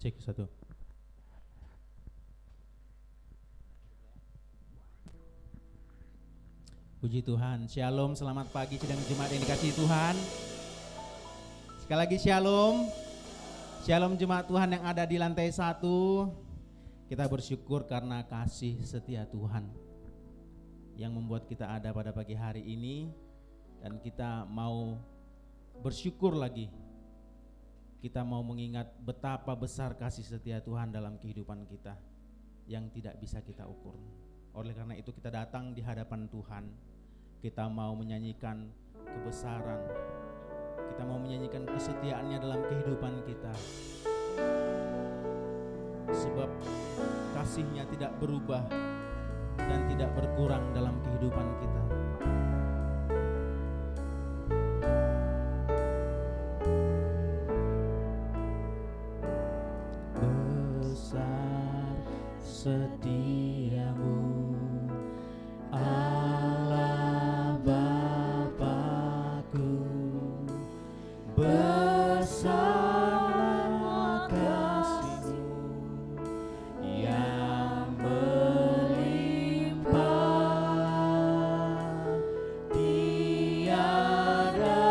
Cek satu. Puji Tuhan. Shalom, selamat pagi sidang Jemaat yang dikasihi Tuhan. Sekali lagi shalom. Shalom Jemaat Tuhan yang ada di lantai 1. Kita bersyukur karena kasih setia Tuhan yang membuat kita ada pada pagi hari ini, dan kita mau bersyukur lagi. Kita mau mengingat betapa besar kasih setia Tuhan dalam kehidupan kita yang tidak bisa kita ukur. Oleh karena itu kita datang di hadapan Tuhan. Kita mau menyanyikan kebesaran. Kita mau menyanyikan kesetiaannya dalam kehidupan kita. Sebab kasihnya tidak berubah dan tidak berkurang dalam kehidupan kita. Besar setiamu, Allah Bapakku, besar kasih-Mu yang melimpah, tiada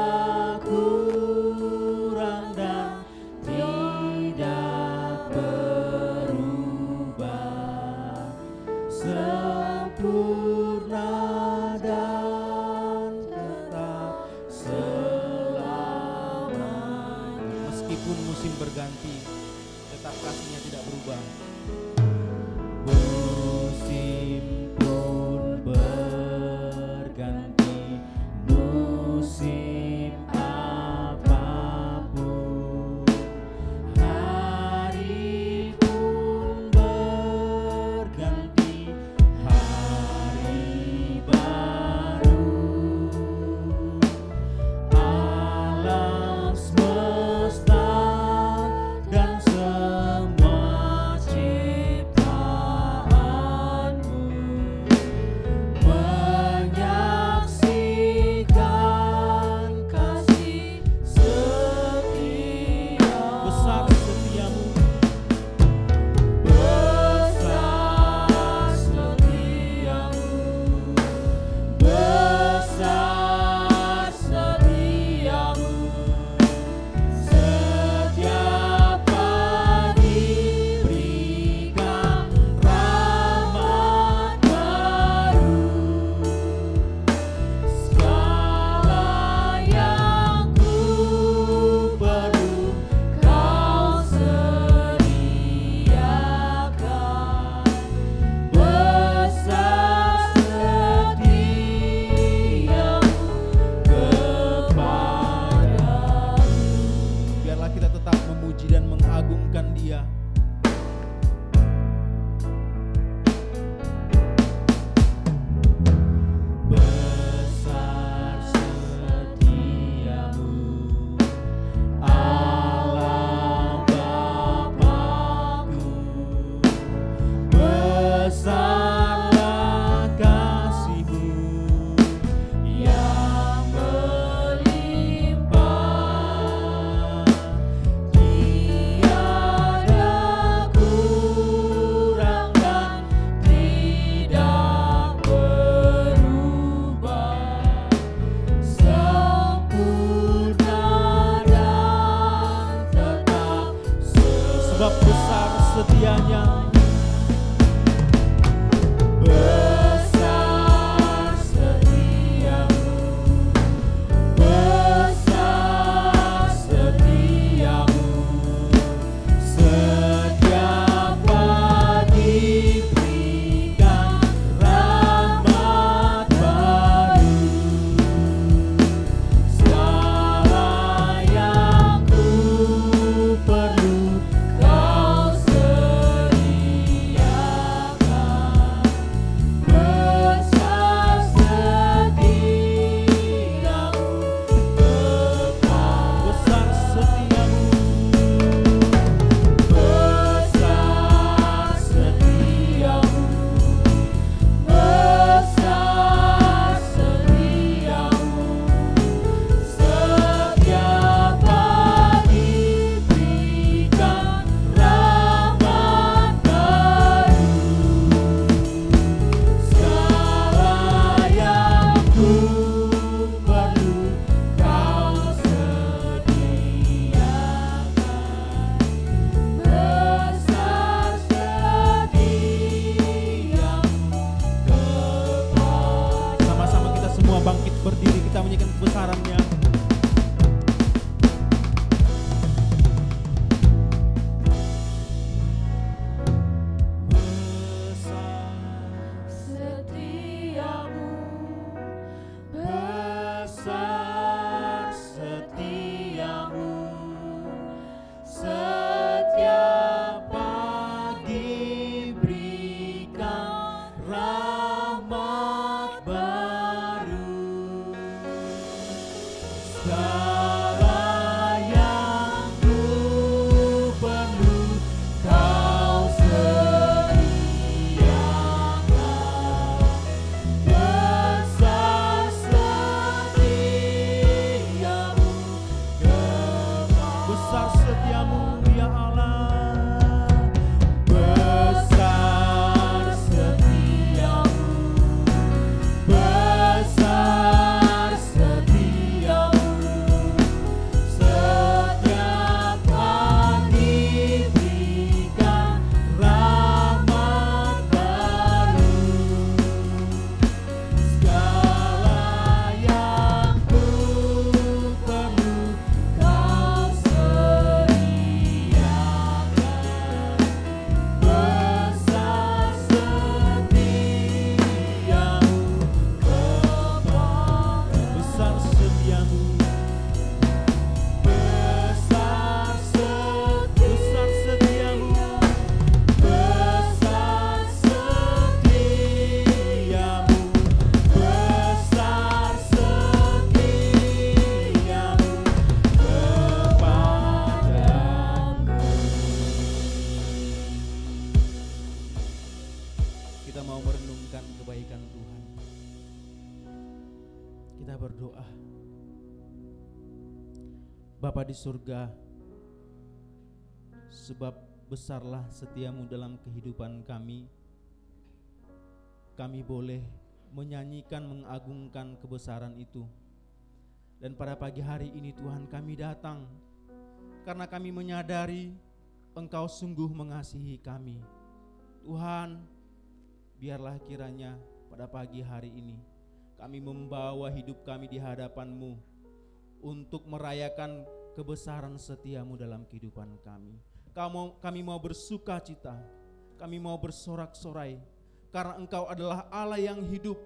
kurang dan tidak berubah, sempurna dan tetap selamanya. Meskipun musim berganti, tetap kasihnya tidak berubah. Musim pun berganti, musim apapun, hari pun berganti, hari baru. Alam semesta dan semua ciptaan Bapa di surga, sebab besarlah setiamu dalam kehidupan kami, kami boleh menyanyikan, mengagungkan kebesaran itu. Dan pada pagi hari ini Tuhan, kami datang karena kami menyadari Engkau sungguh mengasihi kami. Tuhan, biarlah kiranya pada pagi hari ini kami membawa hidup kami di hadapan-Mu untuk merayakan kebesaran setiamu dalam kehidupan kami. Kami mau bersuka cita, kami mau bersorak-sorai, karena Engkau adalah Allah yang hidup,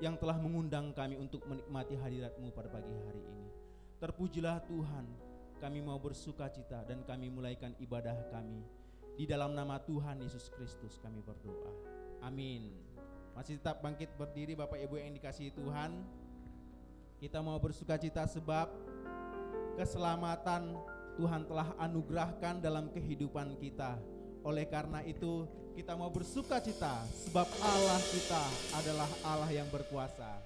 yang telah mengundang kami untuk menikmati hadirat-Mu pada pagi hari ini. Terpujilah Tuhan, kami mau bersuka cita dan kami mulaikan ibadah kami. Di dalam nama Tuhan Yesus Kristus kami berdoa. Amin. Masih tetap bangkit berdiri Bapak Ibu yang dikasihi Tuhan. Kita mau bersuka cita sebab keselamatan Tuhan telah anugerahkan dalam kehidupan kita. Oleh karena itu kita mau bersuka cita sebab Allah kita adalah Allah yang berkuasa.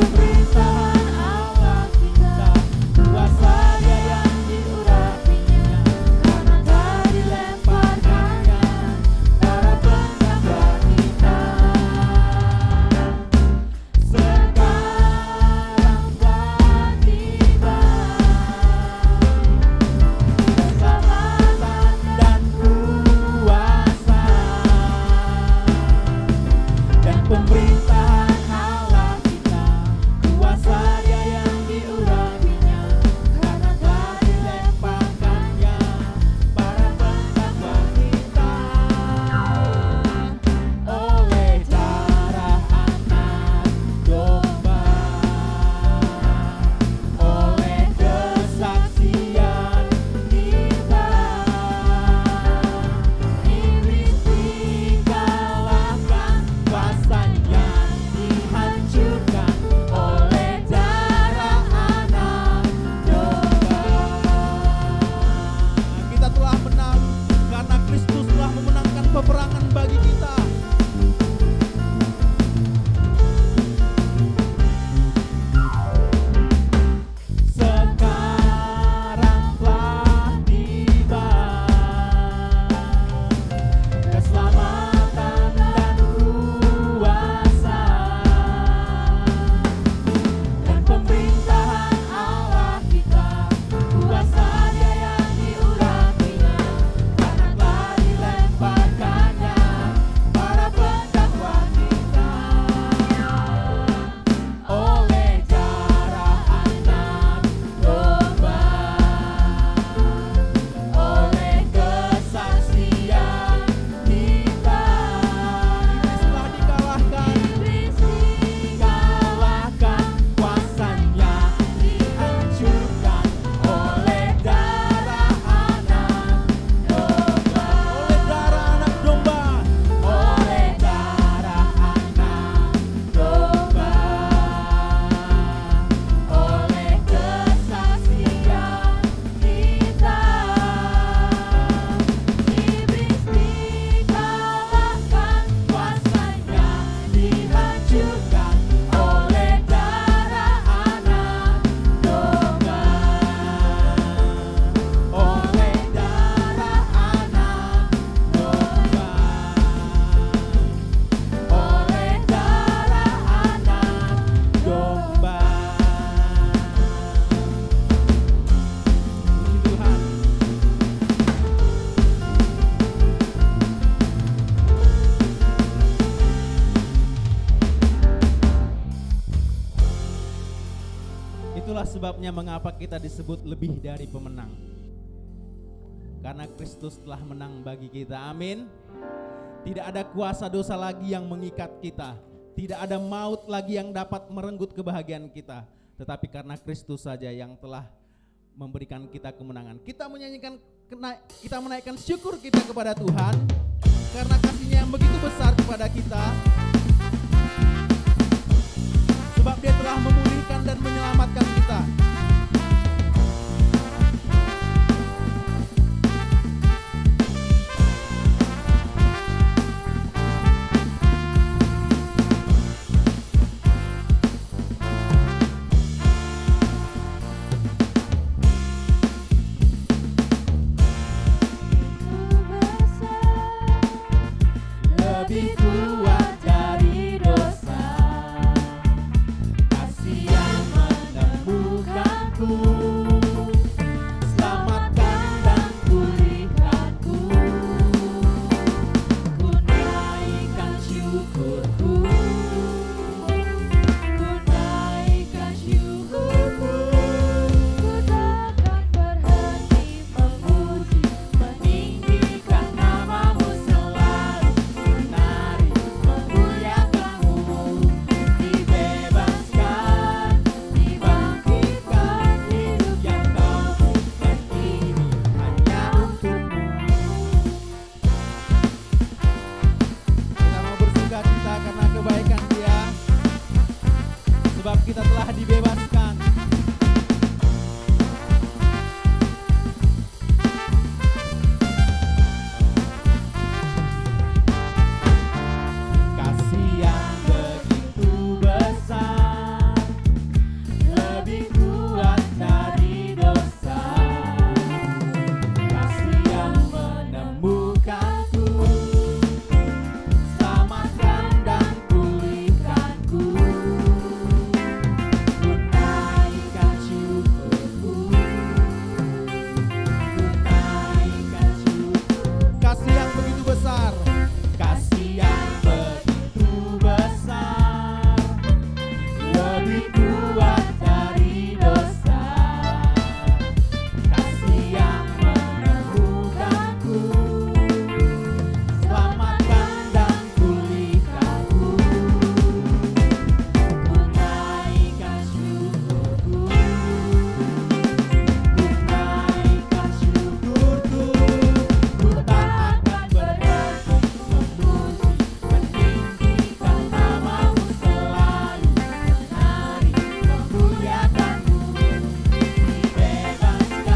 Pemerintahan sebabnya mengapa kita disebut lebih dari pemenang. Karena Kristus telah menang bagi kita. Amin. Tidak ada kuasa dosa lagi yang mengikat kita. Tidak ada maut lagi yang dapat merenggut kebahagiaan kita. Tetapi karena Kristus saja yang telah memberikan kita kemenangan. Kita menaikkan syukur kita kepada Tuhan karena kasih-Nya yang begitu besar kepada kita. Sebab Dia telah memulihkan dan menyelamatkan kita. Lebih kuat dari dosa, kasih yang menemukanku, selamatkan dan pulihkanku. Ku naikkan syukurku, ku naikkan syukurku. Ku takkan berhenti memuji, meninggikan nama-Mu selalu. Sebab kita telah dibebaskan. Kasih yang begitu besar, lebih kuat dari dosa. Kasih yang menemukanku, selamatkan dan pulihkanku. Kasih yang begitu besar, kasih yang begitu besar, lebih kuat dari dosa. Kasih yang menemukanku, selamatkan dan pulihkanku. Ku naikkan syukurku, ku naikkan syukurku. Ku tak akan berhenti memuji, meninggikan nama-Mu selalu. Menari memuliakan-Mu, dibebaskan,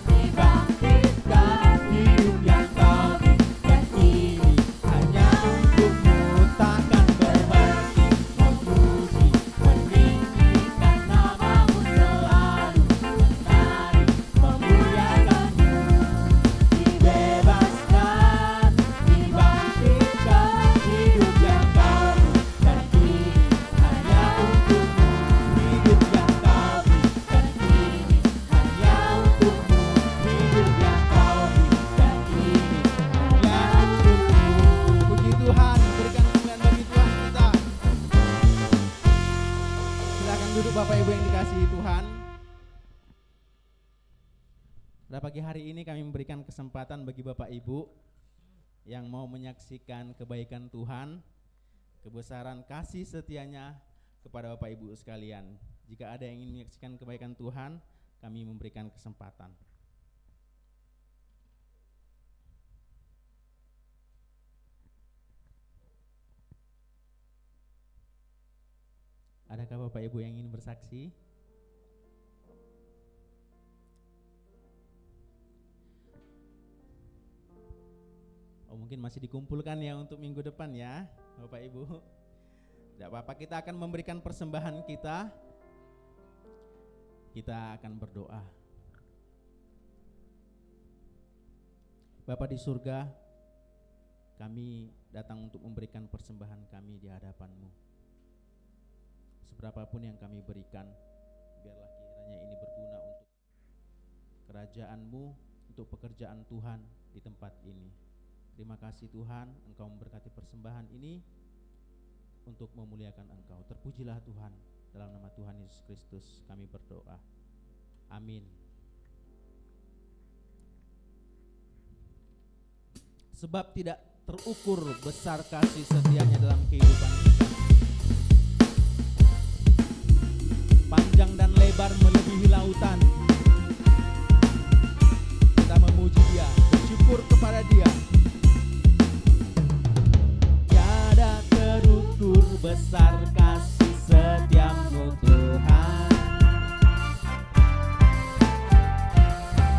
dibangkitkan. Hidup yang Kau berikan ini hanya untuk-Mu. Takkan berhenti memuji, meninggikan nama-Mu selalu. Menari memuliakan-Mu, dibebaskan, dibangkitkan. Hidup yang Kau berikan ini hanya untuk-Mu. Hidup yang Kau berikan ini hanya untuk-Mu. Hidup yang Kau berikan ini hanya untuk-Mu. Puji Tuhan, berikan kemuliaan bagi Tuhan kita. Silakan duduk Bapak Ibu yang dikasihi Tuhan. Pada pagi hari ini kami memberikan kesempatan bagi Bapak Ibu yang mau menyaksikan kebaikan Tuhan, kebesaran kasih setianya kepada Bapak Ibu sekalian. Jika ada yang ingin menyaksikan kebaikan Tuhan, kami memberikan kesempatan. Adakah Bapak Ibu yang ingin bersaksi? Oh, mungkin masih dikumpulkan ya untuk minggu depan ya Bapak Ibu. Tidak apa-apa, kita akan memberikan persembahan kita. Kita akan berdoa. Bapa di surga, kami datang untuk memberikan persembahan kami di hadapan-Mu. Seberapapun yang kami berikan, biarlah kiranya ini berguna untuk kerajaan-Mu, untuk pekerjaan Tuhan di tempat ini. Terima kasih Tuhan, Engkau memberkati persembahan ini untuk memuliakan Engkau. Terpujilah Tuhan, Dalam nama Tuhan Yesus Kristus kami berdoa. Amin. Sebab tidak terukur besar kasih setianya dalam kehidupan kita. Panjang dan lebar melebihi lautan. Kita memuji Dia, bersyukur kepada Dia. Tiada terukur besar kasih setiamu Tuhan.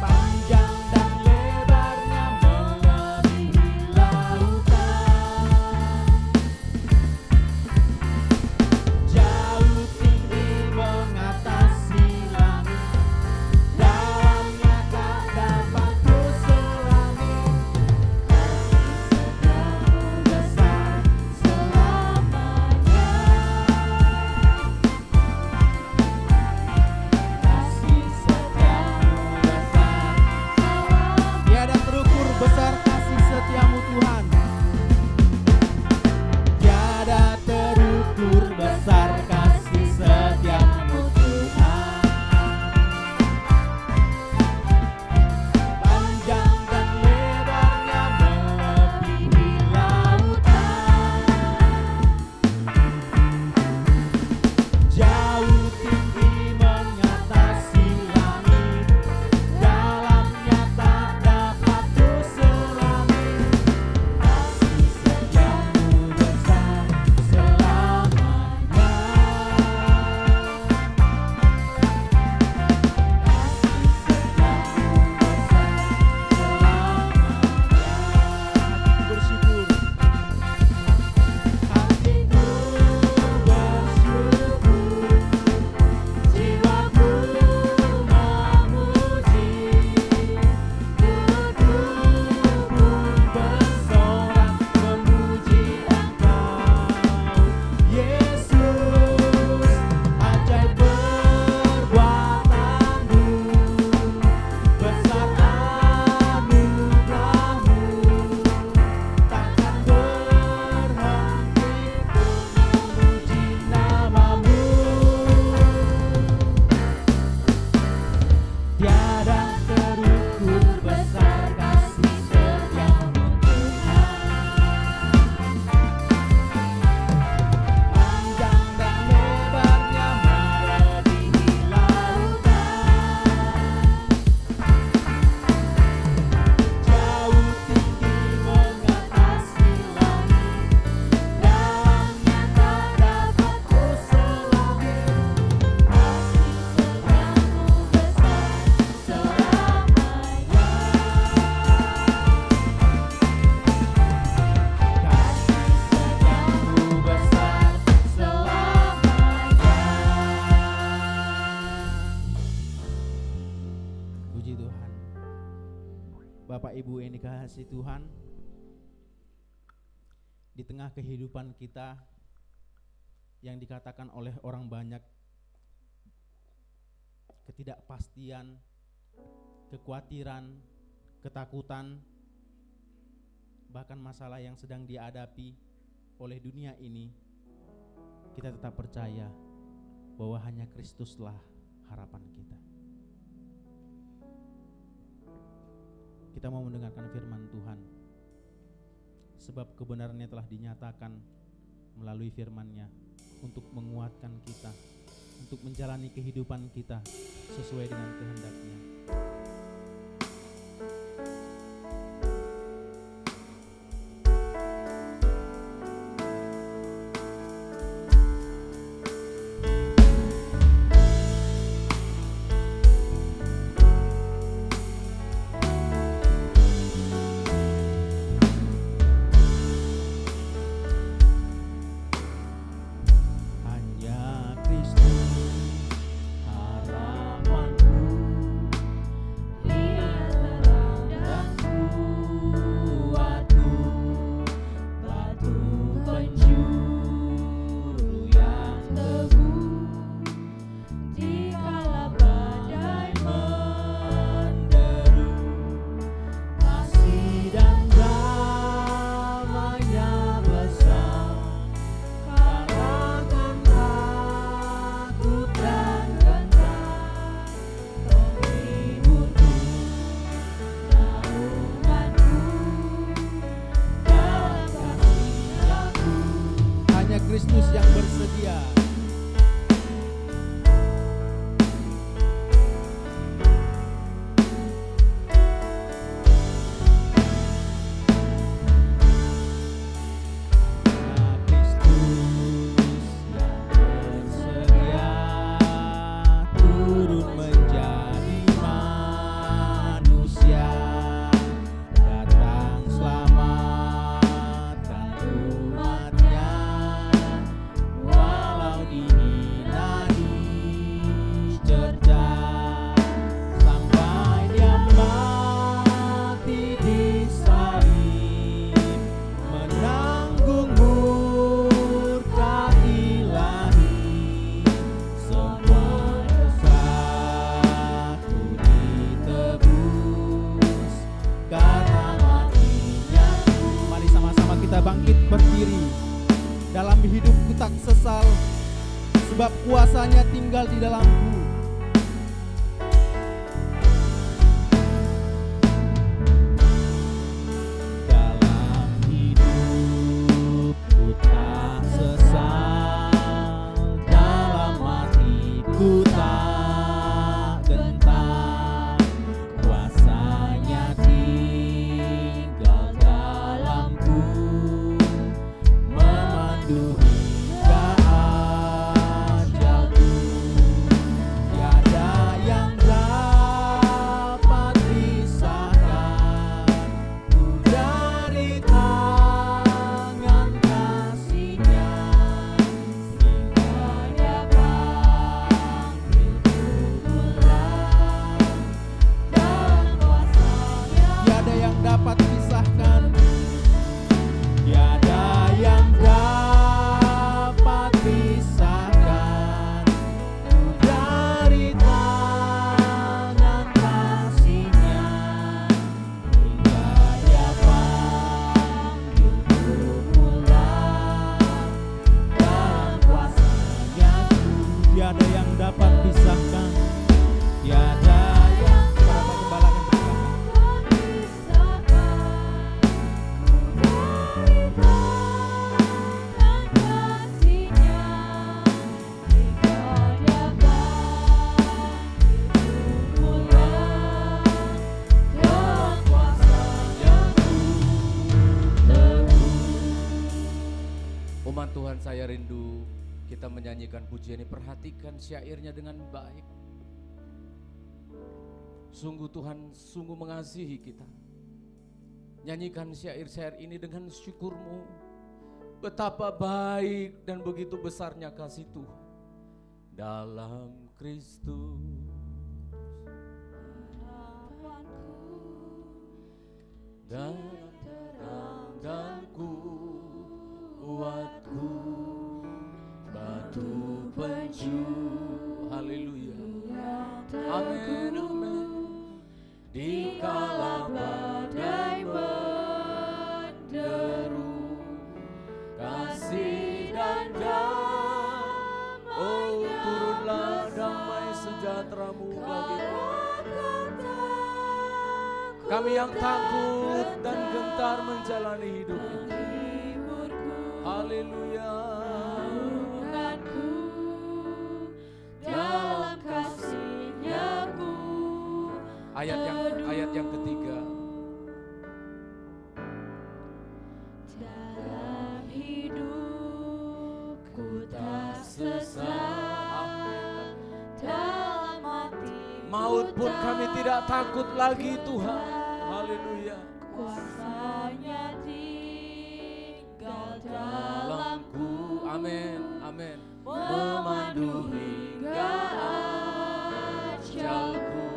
Panjang dan lebarnya melebihi lautan. Jauh tinggi mengatasi langit. Dalamnya tak dapat kuselami. Kasih setiamu besar selamanya. Tiada terukur besar kasih setiamu Tuhan. Tiada terukur besar kasih setiamu Tuhan. Panjang dan lebarnya melebihi lautan. Jauh tinggi mengatasi langit. Dalamnya tak dapat kuselami. Kasih setiamu besar selamanya. Kasih setiamu besar selamanya. Bersyukur. Hatiku bersyukur, jiwaku memuji, tubuhku bersorak memuji Engkau, Yesus. Ajaib perbuatanmu, besar anugerahmu, takkan berhenti memuji namamu. Tiada terukur besar kasih setiamu Tuhan. Panjang dan lebarnya melebihi lautan. Jauh tinggi mengatasi langit. Dalamnya tak dapat kuselami. Kasih setiamu besar selamanya. Kasih setiamu besar selamanya. Puji Tuhan. Bapak Ibu yang dikasihi Tuhan, di tengah kehidupan kita yang dikatakan oleh orang banyak ketidakpastian, kekhawatiran, ketakutan, bahkan masalah yang sedang dihadapi oleh dunia ini, kita tetap percaya bahwa hanya Kristuslah harapan kita. Kita mau mendengarkan firman Tuhan, sebab kebenarannya telah dinyatakan melalui firman-Nya untuk menguatkan kita, untuk menjalani kehidupan kita sesuai dengan kehendak-Nya. Hanya Kristus harapanku. sebab kuasanya tinggal di dalamku. Dalam hidupku tak sesal, dalam hatiku tak gentar, kuasanya tinggal dalamku, memandu hingga ajalku. Tiada yang dapat pisahkanku dari tangan kasih-Nya, hingga Dia panggilku pulang dalam kuasa-Nya. Tiada yang dapat pisahkan, tiada yang dapat pisahkan dari tangan kasih-Nya, hingga Dia panggilku pulang dalam kuasa-Nya. Tiada yang dapat pisahkan, tiada yang para gembala akan berkata, Umat Tuhan, saya rindu kita menyanyikan pujian ini. Perhatikan syairnya dengan baik. Sungguh Tuhan sungguh mengasihi kita. Nyanyikan syair-syair ini dengan syukur-Mu. Betapa baik dan begitu besarnya kasih Tuhan dalam Kristus. Dan terang dan kuatku, batu penjuru. Haleluya. Amin, amin. Di kala badai menderu, kasih dan damai, oh turunlah damai sejahtera-Mu bagiku. Kami yang takut dan gentar menjalani hidup ini. Haleluya. Dalam kasih-Nya ku. Ayat yang ketiga. Dalam hidupku tak sesat, dalam hati maut pun kami tidak takut lagi Tuhan. Haleluya. Kuasa-Nya tinggal dalamku. Amin, amin. Memandu hingga ajalku.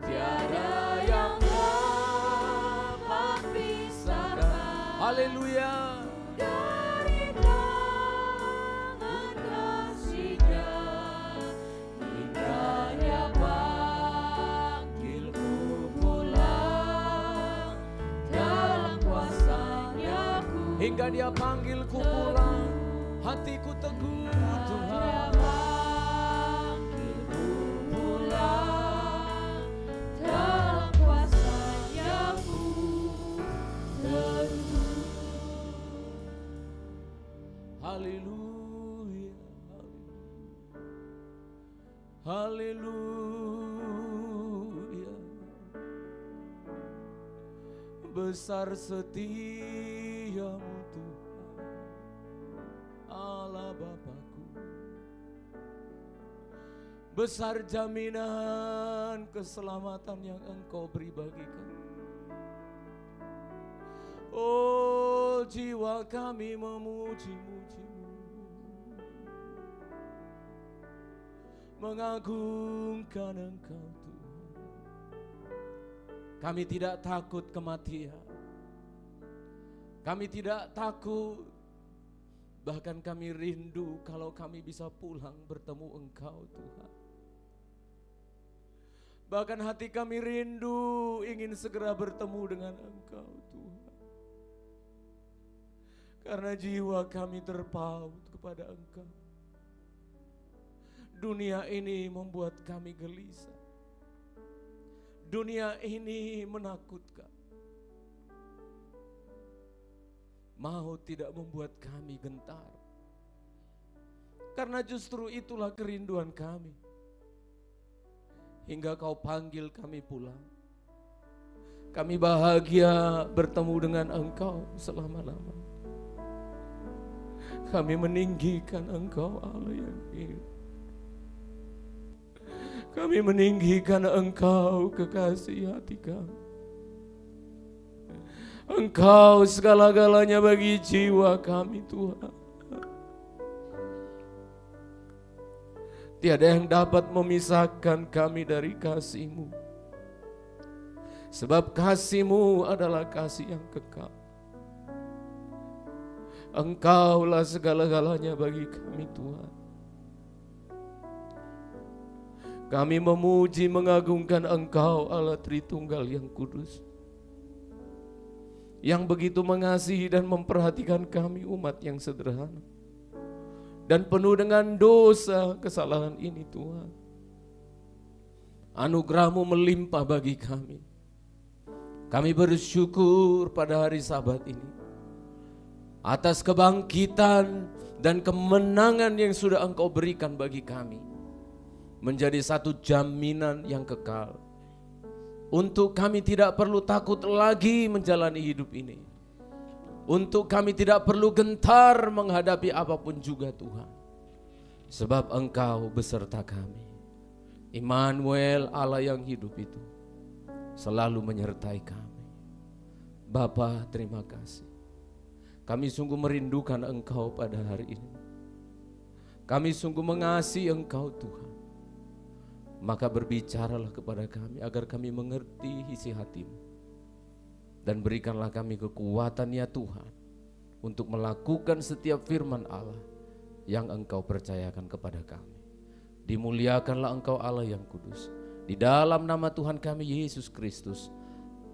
Tiada yang dapat pisahkan. Haleluya. Dari tangan kasih-Nya, hingga Dia panggilku pulang dalam kuasa-Nya ku. Hingga Dia panggilku pulang, hatiku teguh Tuhan. Panggilku pulang dalam kuasa-Nya ku teguh. Haleluya, haleluya. Besar setia-Mu Tuhan, Allah Bapakku. Besar jaminan keselamatan yang Engkau beri bagi kami. Oh, jiwa kami memuji-muji-Mu, mengagungkan Engkau Tuhan. Kami tidak takut kematian. Kami tidak takut. Bahkan kami rindu kalau kami bisa pulang bertemu Engkau Tuhan. Bahkan hati kami rindu ingin segera bertemu dengan Engkau Tuhan. Karena jiwa kami terpaut kepada Engkau. Dunia ini membuat kami gelisah. Dunia ini menakutkan. Maut tidak membuat kami gentar. Karena justru itulah kerinduan kami. Hingga kau panggil kami pulang. Kami bahagia bertemu dengan engkau selama-lamanya. Kami meninggikan engkau Allah yang hidup. Kami meninggikan engkau kekasih hati kami. Engkau segala-galanya bagi jiwa kami Tuhan. Tiada yang dapat memisahkan kami dari kasih-Mu. Sebab kasih-Mu adalah kasih yang kekal. Engkaulah segala-galanya bagi kami Tuhan. Kami memuji mengagungkan Engkau Allah Tritunggal yang kudus. Yang begitu mengasihi dan memperhatikan kami umat yang sederhana. Dan penuh dengan dosa kesalahan ini Tuhan. Anugerah-Mu melimpah bagi kami. Kami bersyukur pada hari Sabat ini. Atas kebangkitan dan kemenangan yang sudah Engkau berikan bagi kami. Menjadi satu jaminan yang kekal. Untuk kami tidak perlu takut lagi menjalani hidup ini. Untuk kami tidak perlu gentar menghadapi apapun juga Tuhan. Sebab Engkau beserta kami. Immanuel Allah yang hidup itu selalu menyertai kami. Bapa, terima kasih. Kami sungguh merindukan Engkau pada hari ini. Kami sungguh mengasihi Engkau Tuhan. Maka berbicaralah kepada kami agar kami mengerti isi hati-Mu. Dan berikanlah kami kekuatan ya Tuhan untuk melakukan setiap firman Allah yang Engkau percayakan kepada kami. Dimuliakanlah Engkau Allah yang kudus. Di dalam nama Tuhan kami Yesus Kristus,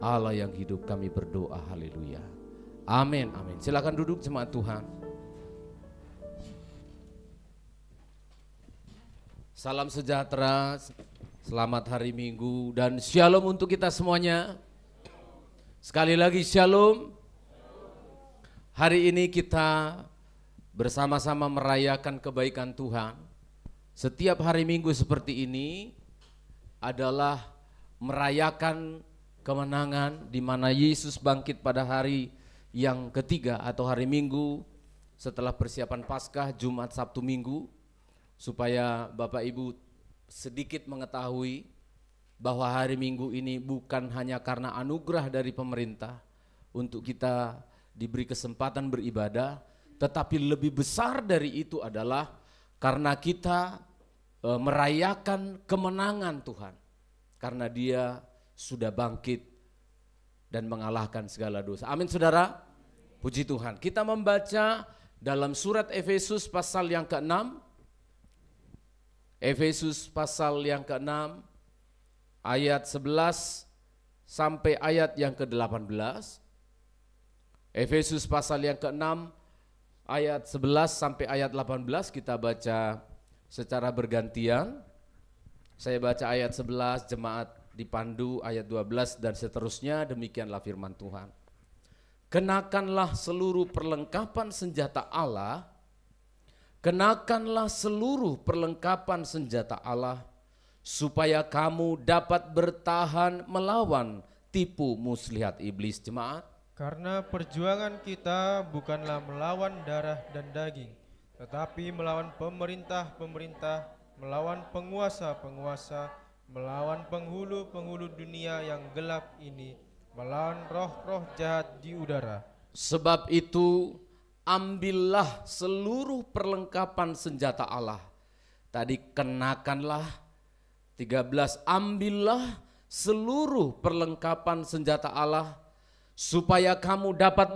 Allah yang hidup, kami berdoa. Haleluya. Amin, amin. Silakan duduk jemaat Tuhan. Salam sejahtera, selamat hari Minggu, dan shalom untuk kita semuanya. Sekali lagi shalom. Hari ini kita bersama-sama merayakan kebaikan Tuhan. Setiap hari Minggu seperti ini adalah merayakan kemenangan di mana Yesus bangkit pada hari yang ketiga atau hari Minggu setelah persiapan Paskah, Jumat, Sabtu, Minggu. Supaya Bapak Ibu sedikit mengetahui bahwa hari Minggu ini bukan hanya karena anugerah dari pemerintah untuk kita diberi kesempatan beribadah, tetapi lebih besar dari itu adalah karena kita merayakan kemenangan Tuhan. Karena Dia sudah bangkit dan mengalahkan segala dosa. Amin saudara, puji Tuhan. Kita membaca dalam surat Efesus pasal yang ke-6. Efesus pasal yang ke-6 ayat 11 sampai ayat yang ke-18. Efesus pasal yang ke-6 ayat 11 sampai ayat 18 kita baca secara bergantian. Saya baca ayat 11, jemaat dipandu ayat 12 dan seterusnya. Demikianlah firman Tuhan. Kenakanlah seluruh perlengkapan senjata Allah. Kenakanlah seluruh perlengkapan senjata Allah supaya kamu dapat bertahan melawan tipu muslihat iblis. Jemaat, karena perjuangan kita bukanlah melawan darah dan daging, tetapi melawan pemerintah-pemerintah, melawan penguasa-penguasa, melawan penghulu-penghulu dunia yang gelap ini, melawan roh-roh jahat di udara. Sebab itu ambillah seluruh perlengkapan senjata Allah. Tadi kenakanlah. 13, ambillah seluruh perlengkapan senjata Allah supaya kamu dapat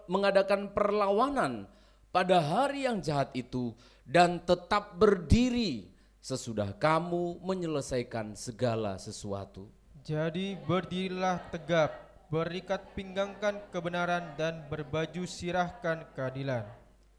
mengadakan perlawanan pada hari yang jahat itu dan tetap berdiri sesudah kamu menyelesaikan segala sesuatu. Jadi berdirilah tegap, berikat pinggangkan kebenaran dan berbaju sirahkan keadilan.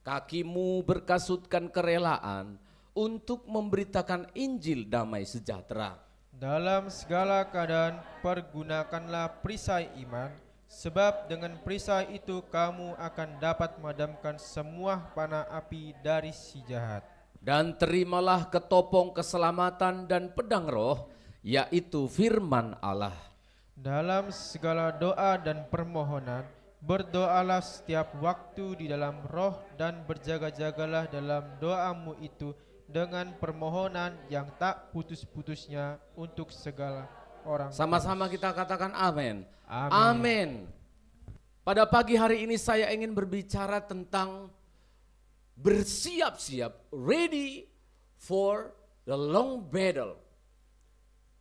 Kakimu berkasutkan kerelaan untuk memberitakan Injil damai sejahtera. Dalam segala keadaan pergunakanlah perisai iman, sebab dengan perisai itu kamu akan dapat memadamkan semua panah api dari si jahat. Dan terimalah ketopong keselamatan dan pedang roh, yaitu firman Allah. Dalam segala doa dan permohonan, berdoalah setiap waktu di dalam roh dan berjaga-jagalah dalam doamu itu dengan permohonan yang tak putus-putusnya untuk segala orang. Sama-sama kita katakan amin. Amin. Amin. Pada pagi hari ini saya ingin berbicara tentang bersiap-siap, ready for the long battle.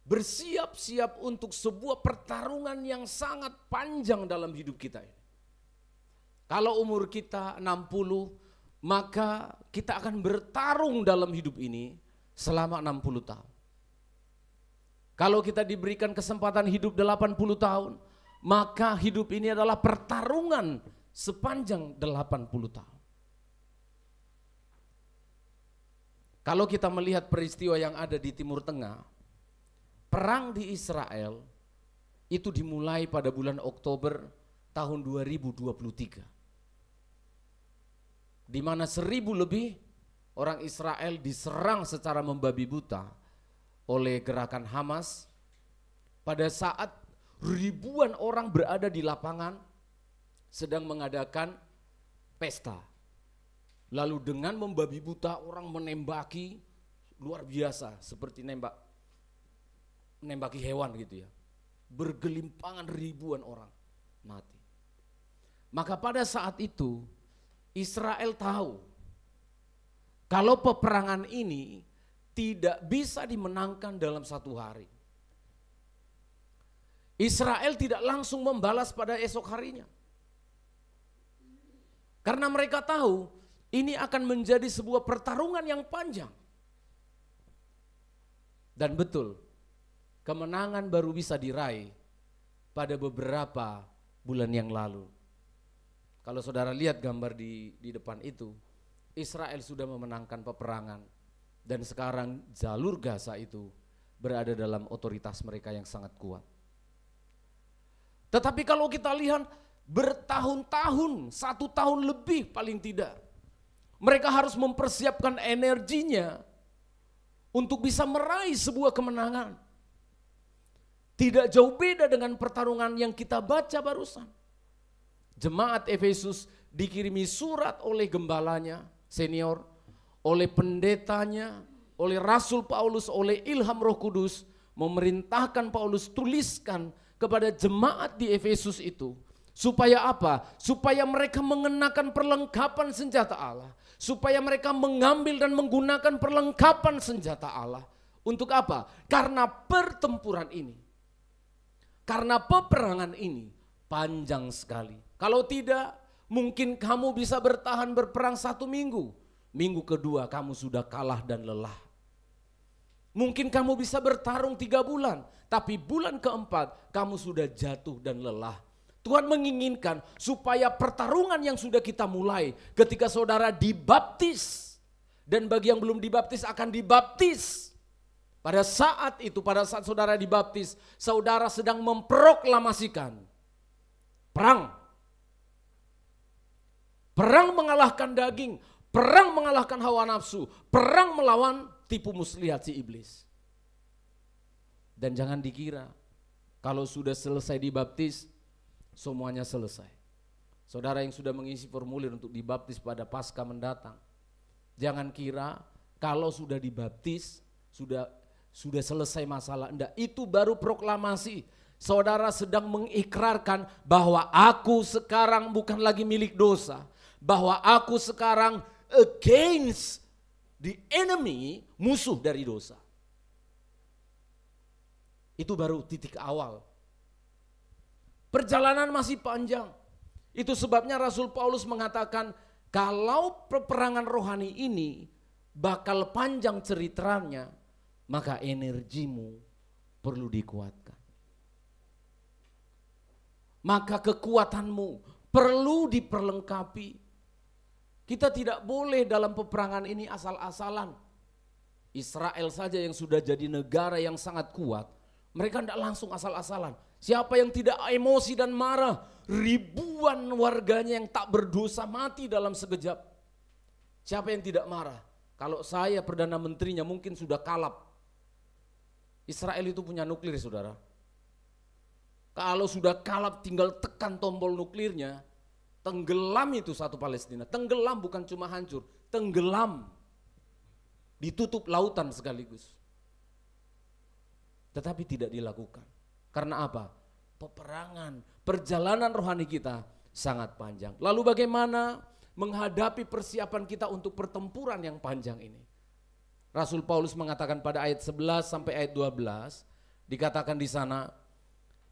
Bersiap-siap untuk sebuah pertarungan yang sangat panjang dalam hidup kita ini. Kalau umur kita 60, maka kita akan bertarung dalam hidup ini selama 60 tahun. Kalau kita diberikan kesempatan hidup 80 tahun, maka hidup ini adalah pertarungan sepanjang 80 tahun. Kalau kita melihat peristiwa yang ada di Timur Tengah, perang di Israel itu dimulai pada bulan Oktober tahun 2023. Di mana 1.000 lebih orang Israel diserang secara membabi buta oleh gerakan Hamas. Pada saat ribuan orang berada di lapangan sedang mengadakan pesta. Lalu dengan membabi buta orang menembaki luar biasa seperti menembaki hewan gitu ya. Bergelimpangan ribuan orang mati. Maka pada saat itu Israel tahu kalau peperangan ini tidak bisa dimenangkan dalam satu hari. Israel tidak langsung membalas pada esok harinya. Karena mereka tahu ini akan menjadi sebuah pertarungan yang panjang. Dan betul, kemenangan baru bisa diraih pada beberapa bulan yang lalu. Kalau saudara lihat gambar di depan itu, Israel sudah memenangkan peperangan dan sekarang jalur Gaza itu berada dalam otoritas mereka yang sangat kuat. Tetapi kalau kita lihat bertahun-tahun, 1 tahun lebih paling tidak, mereka harus mempersiapkan energinya untuk bisa meraih sebuah kemenangan. Tidak jauh beda dengan pertarungan yang kita baca barusan. Jemaat Efesus dikirimi surat oleh gembalanya senior, oleh pendetanya, oleh Rasul Paulus, oleh ilham Roh Kudus, memerintahkan Paulus tuliskan kepada jemaat di Efesus itu. Supaya apa? Supaya mereka mengenakan perlengkapan senjata Allah. Supaya mereka mengambil dan menggunakan perlengkapan senjata Allah. Untuk apa? Karena pertempuran ini, karena peperangan ini panjang sekali. Kalau tidak, mungkin kamu bisa bertahan berperang 1 minggu. Minggu kedua kamu sudah kalah dan lelah. Mungkin kamu bisa bertarung 3 bulan, tapi bulan keempat kamu sudah jatuh dan lelah. Tuhan menginginkan supaya pertarungan yang sudah kita mulai ketika saudara dibaptis, dan bagi yang belum dibaptis akan dibaptis. Pada saat itu, pada saat saudara dibaptis, saudara sedang memproklamasikan perang. Perang mengalahkan daging, perang mengalahkan hawa nafsu, perang melawan tipu muslihat si iblis. Dan jangan dikira kalau sudah selesai dibaptis, semuanya selesai. Saudara yang sudah mengisi formulir untuk dibaptis pada Paskah mendatang, jangan kira kalau sudah dibaptis, sudah selesai masalah. Enggak, itu baru proklamasi. Saudara sedang mengikrarkan bahwa aku sekarang bukan lagi milik dosa. Bahwa aku sekarang against the enemy, musuh dari dosa. Itu baru titik awal. Perjalanan masih panjang. Itu sebabnya Rasul Paulus mengatakan kalau peperangan rohani ini bakal panjang ceritanya, maka energimu perlu dikuatkan. Maka kekuatanmu perlu diperlengkapi. Kita tidak boleh dalam peperangan ini asal-asalan. Israel saja yang sudah jadi negara yang sangat kuat, mereka tidak langsung asal-asalan. Siapa yang tidak emosi dan marah, ribuan warganya yang tak berdosa mati dalam sekejap. Siapa yang tidak marah? Kalau saya Perdana Menterinya mungkin sudah kalap. Israel itu punya nuklir, saudara. Kalau sudah kalap tinggal tekan tombol nuklirnya, tenggelam itu satu Palestina. Tenggelam bukan cuma hancur, tenggelam. Ditutup lautan sekaligus. Tetapi tidak dilakukan. Karena apa? Peperangan, perjalanan rohani kita sangat panjang. Lalu bagaimana menghadapi persiapan kita untuk pertempuran yang panjang ini? Rasul Paulus mengatakan pada ayat 11 sampai ayat 12, dikatakan di sana,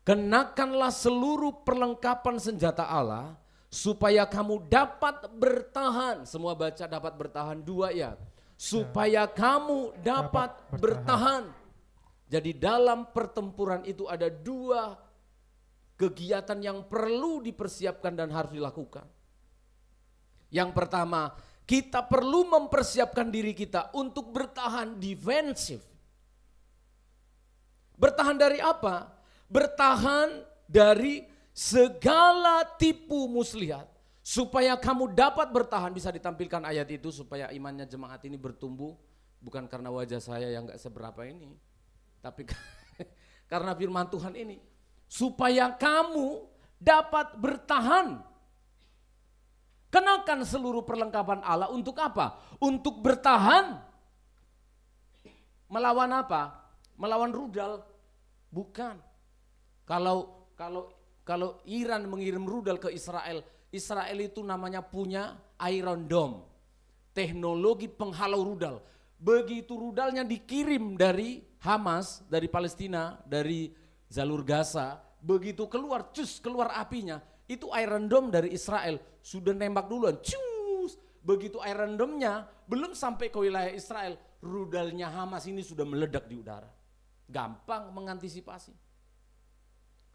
kenakanlah seluruh perlengkapan senjata Allah supaya kamu dapat bertahan. Semua baca dapat bertahan, 2 ya. Supaya kamu dapat bertahan. Jadi dalam pertempuran itu ada 2 kegiatan yang perlu dipersiapkan dan harus dilakukan. Yang pertama, kita perlu mempersiapkan diri kita untuk bertahan defensif. Bertahan dari apa? Bertahan dari segala tipu muslihat. Supaya kamu dapat bertahan, bisa ditampilkan ayat itu supaya imannya jemaat ini bertumbuh. Bukan karena wajah saya yang gak seberapa ini, tapi karena firman Tuhan ini. Supaya kamu dapat bertahan. Kenakan seluruh perlengkapan Allah untuk apa? Untuk bertahan. Melawan apa? Melawan rudal? Bukan. Kalau Iran mengirim rudal ke Israel, Israel itu namanya punya Iron Dome, teknologi penghalau rudal. Begitu rudalnya dikirim dari Hamas, dari Palestina, dari jalur Gaza, begitu keluar, keluar apinya, itu Iron Dome dari Israel sudah nembak duluan, cus. Begitu Iron Dome-nya belum sampai ke wilayah Israel, rudalnya Hamas ini sudah meledak di udara. Gampang mengantisipasi.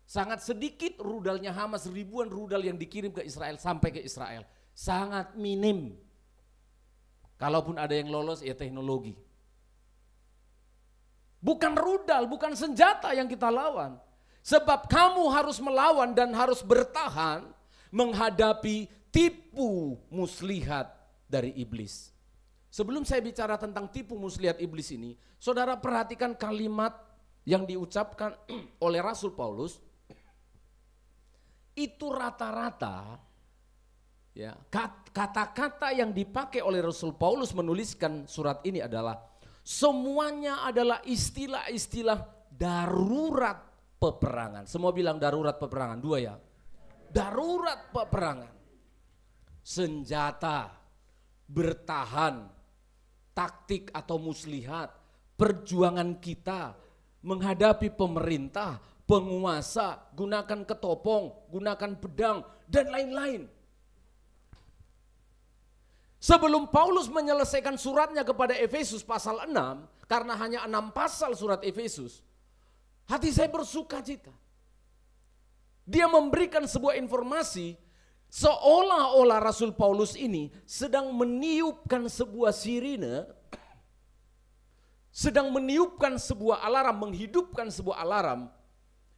Sangat sedikit rudalnya Hamas, ribuan rudal yang dikirim ke Israel sampai ke Israel. Sangat minim. Kalaupun ada yang lolos ya teknologi. Bukan rudal, bukan senjata yang kita lawan. Sebab kamu harus melawan dan harus bertahan menghadapi tipu muslihat dari iblis. Sebelum saya bicara tentang tipu muslihat iblis ini, saudara perhatikan kalimat yang diucapkan oleh Rasul Paulus. Itu rata-rata ya, kata-kata yang dipakai oleh Rasul Paulus menuliskan surat ini adalah semuanya adalah istilah-istilah darurat peperangan. Semua bilang darurat peperangan, 2 ya. Darurat peperangan. Senjata, bertahan, taktik atau muslihat, perjuangan kita menghadapi pemerintah, penguasa, gunakan ketopong, gunakan pedang, dan lain-lain. Sebelum Paulus menyelesaikan suratnya kepada Efesus pasal 6, karena hanya 6 pasal surat Efesus, hati saya bersuka cita. Dia memberikan sebuah informasi seolah-olah Rasul Paulus ini sedang meniupkan sebuah sirine, sedang meniupkan sebuah alarm, menghidupkan sebuah alarm,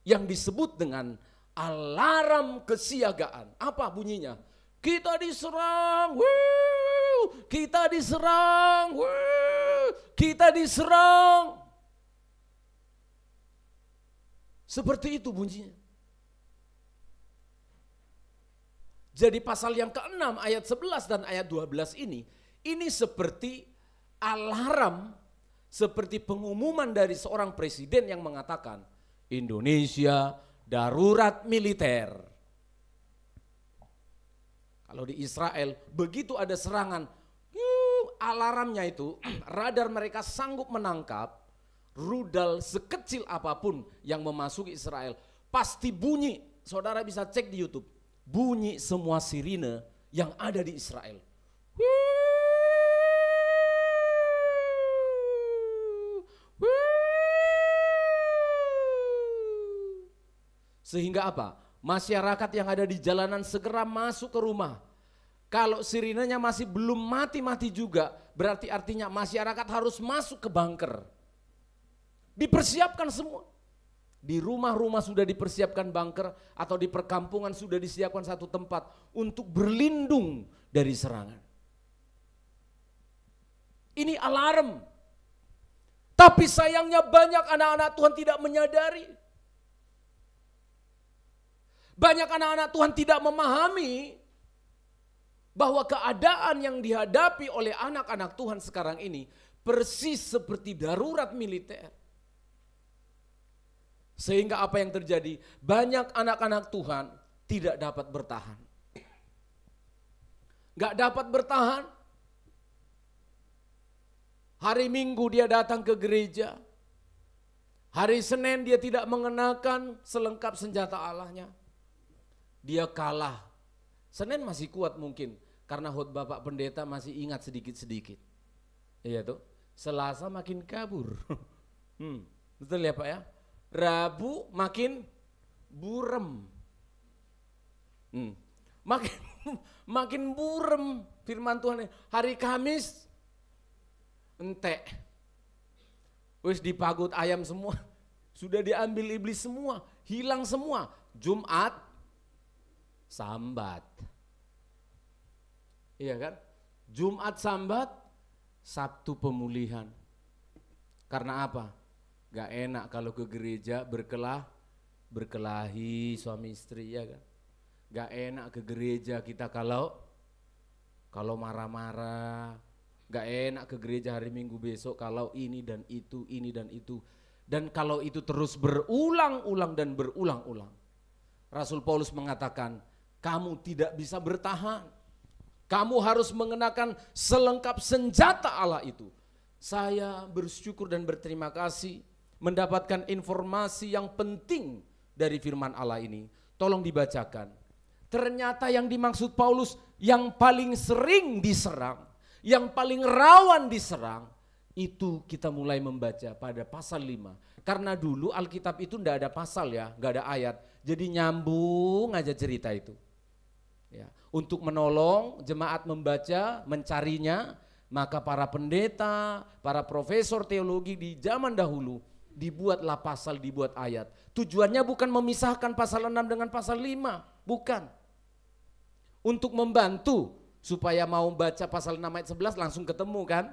yang disebut dengan alarm kesiagaan. Apa bunyinya? Kita diserang, kita diserang, kita diserang. Seperti itu bunyinya. Jadi pasal yang ke-6 ayat 11 dan ayat 12 ini seperti alarm, seperti pengumuman dari seorang presiden yang mengatakan, Indonesia darurat militer. Kalau di Israel begitu ada serangan, alarmnya itu radar mereka sanggup menangkap rudal sekecil apapun yang memasuki Israel. Pasti bunyi, saudara bisa cek di YouTube, bunyi semua sirine yang ada di Israel. Sehingga apa? Masyarakat yang ada di jalanan segera masuk ke rumah. Kalau sirinenya masih belum mati-mati juga, berarti artinya masyarakat harus masuk ke bunker. Dipersiapkan semua. Di rumah-rumah sudah dipersiapkan bunker, atau di perkampungan sudah disiapkan satu tempat untuk berlindung dari serangan. Ini alarm. Tapi sayangnya banyak anak-anak Tuhan tidak menyadari. Banyak anak-anak Tuhan tidak memahami bahwa keadaan yang dihadapi oleh anak-anak Tuhan sekarang ini persis seperti darurat militer. Sehingga apa yang terjadi? Banyak anak-anak Tuhan tidak dapat bertahan. Gak dapat bertahan. Hari Minggu dia datang ke gereja. Hari Senin dia tidak mengenakan selengkap senjata Allahnya. Dia kalah. Senin masih kuat mungkin, karena khotbah Bapak Pendeta masih ingat sedikit-sedikit. Iya tuh, Selasa makin kabur. Betul ya Pak ya? Rabu makin burem. Makin burem firman Tuhan. Hari Kamis entek. Wis dipagut ayam semua. Sudah diambil iblis semua, hilang semua. Jumat sambat. Iya kan? Jumat sambat, Sabtu pemulihan. Karena apa? Gak enak kalau ke gereja berkelahi suami istri, ya kan? Gak enak ke gereja kita kalau marah-marah. Gak enak ke gereja hari Minggu besok kalau ini dan itu, ini dan itu. Dan kalau itu terus berulang-ulang dan berulang-ulang. Rasul Paulus mengatakan, kamu tidak bisa bertahan. Kamu harus mengenakan selengkap senjata Allah itu. Saya bersyukur dan berterima kasih mendapatkan informasi yang penting dari firman Allah ini. Tolong dibacakan. Ternyata yang dimaksud Paulus yang paling sering diserang, yang paling rawan diserang, itu kita mulai membaca pada pasal 5. Karena dulu Alkitab itu enggak ada pasal ya, enggak ada ayat. Jadi nyambung aja cerita itu. Ya, untuk menolong jemaat membaca, mencarinya, maka para pendeta, para profesor teologi di zaman dahulu dibuatlah pasal, dibuat ayat. Tujuannya bukan memisahkan pasal 6 dengan pasal 5, bukan. Untuk membantu supaya mau baca pasal 6 ayat 11 langsung ketemu kan.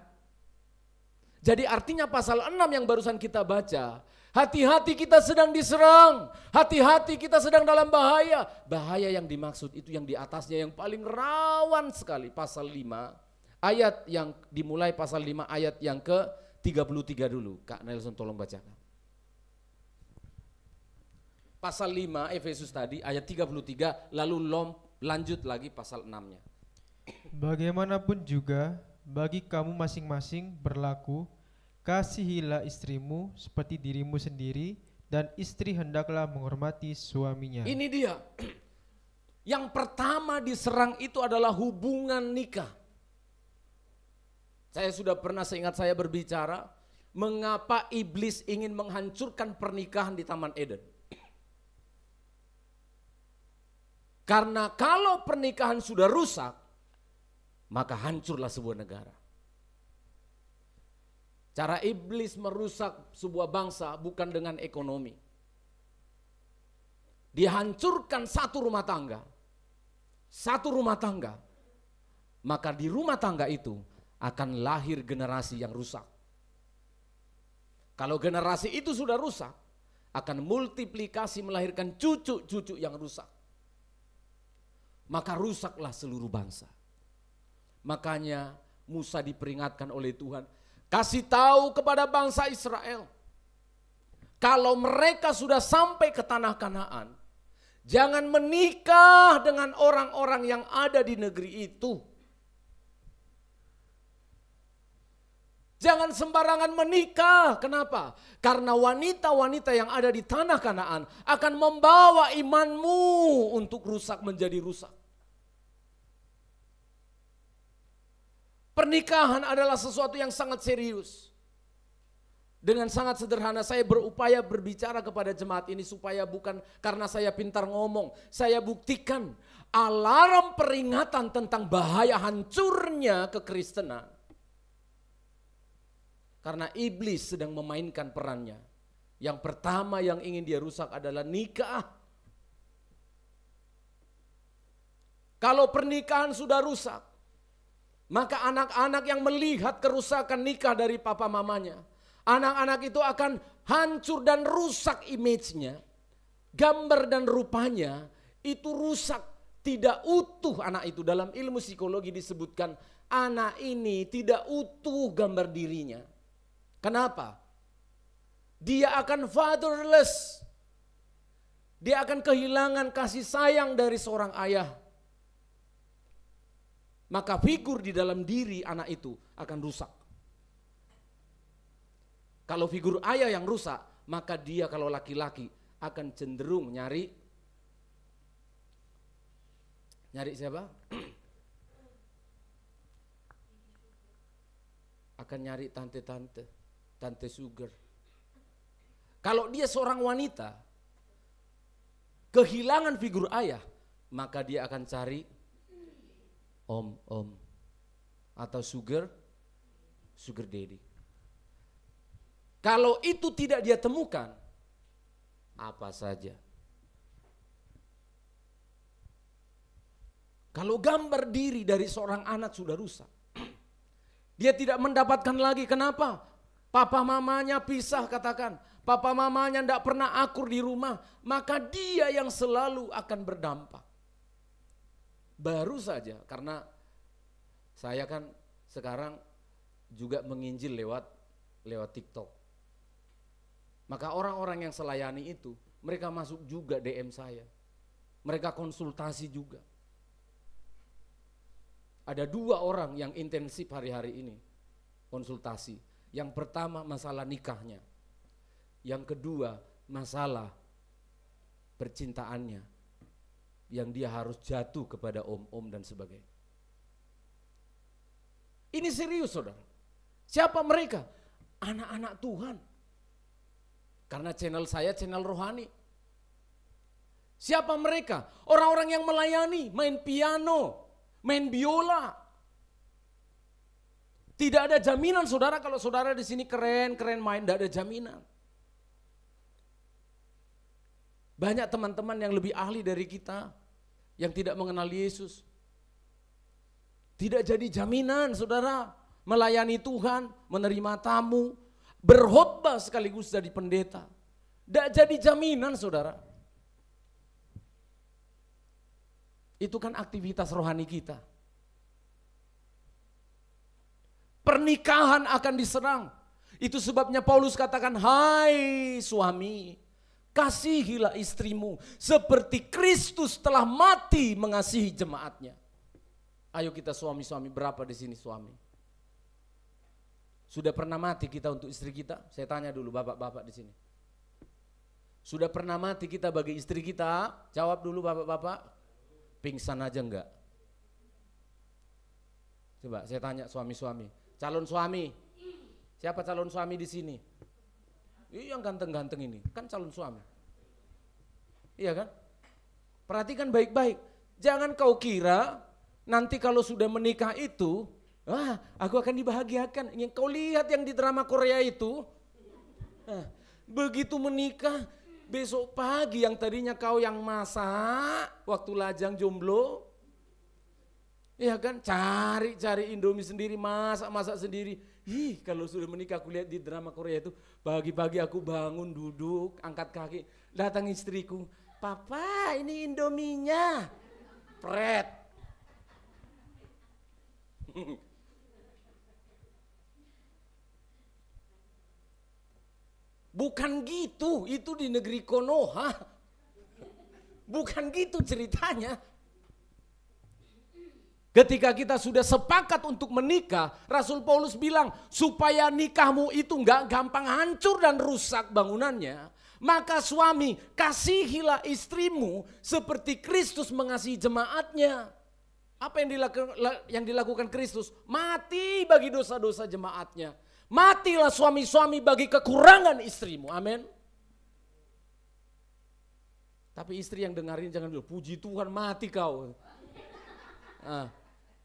Jadi artinya pasal 6 yang barusan kita baca, hati-hati kita sedang diserang, hati-hati kita sedang dalam bahaya. Bahaya yang dimaksud itu yang di atasnya yang paling rawan sekali, pasal 5 ayat yang dimulai pasal 5 ayat yang ke 33 dulu. Kak Nelson tolong bacakan. Pasal 5 Efesus tadi ayat 33, lalu lanjut lagi pasal 6-nya. Bagaimanapun juga bagi kamu masing-masing berlaku, kasihilah istrimu seperti dirimu sendiri, dan istri hendaklah menghormati suaminya. Ini dia. Yang pertama diserang itu adalah hubungan nikah. Saya sudah pernah, seingat saya berbicara, mengapa iblis ingin menghancurkan pernikahan di Taman Eden. Karena kalau pernikahan sudah rusak, maka hancurlah sebuah negara. Cara iblis merusak sebuah bangsa bukan dengan ekonomi. Dihancurkan satu rumah tangga. Satu rumah tangga. Maka di rumah tangga itu akan lahir generasi yang rusak. Kalau generasi itu sudah rusak, akan multiplikasi melahirkan cucu-cucu yang rusak. Maka rusaklah seluruh bangsa. Makanya Musa diperingatkan oleh Tuhan, kasih tahu kepada bangsa Israel, kalau mereka sudah sampai ke tanah Kanaan, jangan menikah dengan orang-orang yang ada di negeri itu. Jangan sembarangan menikah. Kenapa? Karena wanita-wanita yang ada di tanah Kanaan akan membawa imanmu untuk rusak menjadi rusak. Pernikahan adalah sesuatu yang sangat serius. Dengan sangat sederhana saya berupaya berbicara kepada jemaat ini supaya bukan karena saya pintar ngomong. Saya buktikan alarm peringatan tentang bahaya hancurnya kekristenan. Karena iblis sedang memainkan perannya. Yang pertama yang ingin dia rusak adalah nikah. Kalau pernikahan sudah rusak, maka anak-anak yang melihat kerusakan nikah dari papa mamanya, anak-anak itu akan hancur dan rusak image-nya. Gambar dan rupanya itu rusak, tidak utuh anak itu. Dalam ilmu psikologi disebutkan anak ini tidak utuh gambar dirinya. Kenapa? Dia akan fatherless. Dia akan kehilangan kasih sayang dari seorang ayah. Maka figur di dalam diri anak itu akan rusak. Kalau figur ayah yang rusak, maka dia kalau laki-laki akan cenderung nyari siapa? Akan nyari tante sugar. Kalau dia seorang wanita, kehilangan figur ayah, maka dia akan cari om atau sugar daddy. Kalau itu tidak dia temukan, apa saja. Kalau gambar diri dari seorang anak sudah rusak, dia tidak mendapatkan lagi. Kenapa? Papa mamanya pisah, katakan. Papa mamanya tidak pernah akur di rumah, maka dia yang selalu akan berdampak. Baru saja, karena saya kan sekarang juga menginjil lewat TikTok. Maka orang-orang yang selayani itu, mereka masuk juga DM saya. Mereka konsultasi juga. Ada 2 orang yang intensif hari-hari ini konsultasi. Yang pertama masalah nikahnya. Yang kedua masalah percintaannya. Yang dia harus jatuh kepada om-om dan sebagainya. Ini serius saudara. Siapa mereka? Anak-anak Tuhan. Karena channel saya channel rohani. Siapa mereka? Orang-orang yang melayani, main piano, main biola. Tidak ada jaminan saudara kalau saudara di sini keren main, tidak ada jaminan. Banyak teman-teman yang lebih ahli dari kita yang tidak mengenal Yesus. Tidak jadi jaminan saudara melayani Tuhan, menerima tamu, berkhotbah sekaligus jadi pendeta. Tidak jadi jaminan saudara. Itu kan aktivitas rohani kita. Pernikahan akan diserang. Itu sebabnya Paulus katakan, hai suami, kasihilah istrimu seperti Kristus telah mati mengasihi jemaatnya. Ayo kita suami-suami, berapa di sini suami? Sudah pernah mati kita untuk istri kita? Saya tanya dulu bapak-bapak di sini. Sudah pernah mati kita bagi istri kita? Jawab dulu bapak-bapak. Pingsan aja enggak? Coba saya tanya suami-suami. Calon suami. Siapa calon suami di sini? Yang ganteng-ganteng ini, kan calon suami. Iya kan? Perhatikan baik-baik. Jangan kau kira nanti kalau sudah menikah itu, aku akan dibahagiakan. Yang kau lihat yang di drama Korea itu, begitu menikah, besok pagi yang tadinya kau yang masak, waktu lajang jomblo, iya kan, cari Indomie sendiri, masak sendiri. Kalau sudah menikah aku lihat di drama Korea itu, pagi-pagi aku bangun, duduk, angkat kaki, datang istriku, papa ini Indominya, pret. Bukan gitu, itu di negeri Konoha. Bukan gitu ceritanya. Ketika kita sudah sepakat untuk menikah, Rasul Paulus bilang supaya nikahmu itu enggak gampang hancur dan rusak bangunannya, maka suami kasihilah istrimu seperti Kristus mengasihi jemaatnya. Apa yang dilakukan Kristus? Mati bagi dosa-dosa jemaatnya. Matilah suami-suami bagi kekurangan istrimu. Amin. Tapi istri yang dengarin jangan bilang, puji Tuhan mati kau.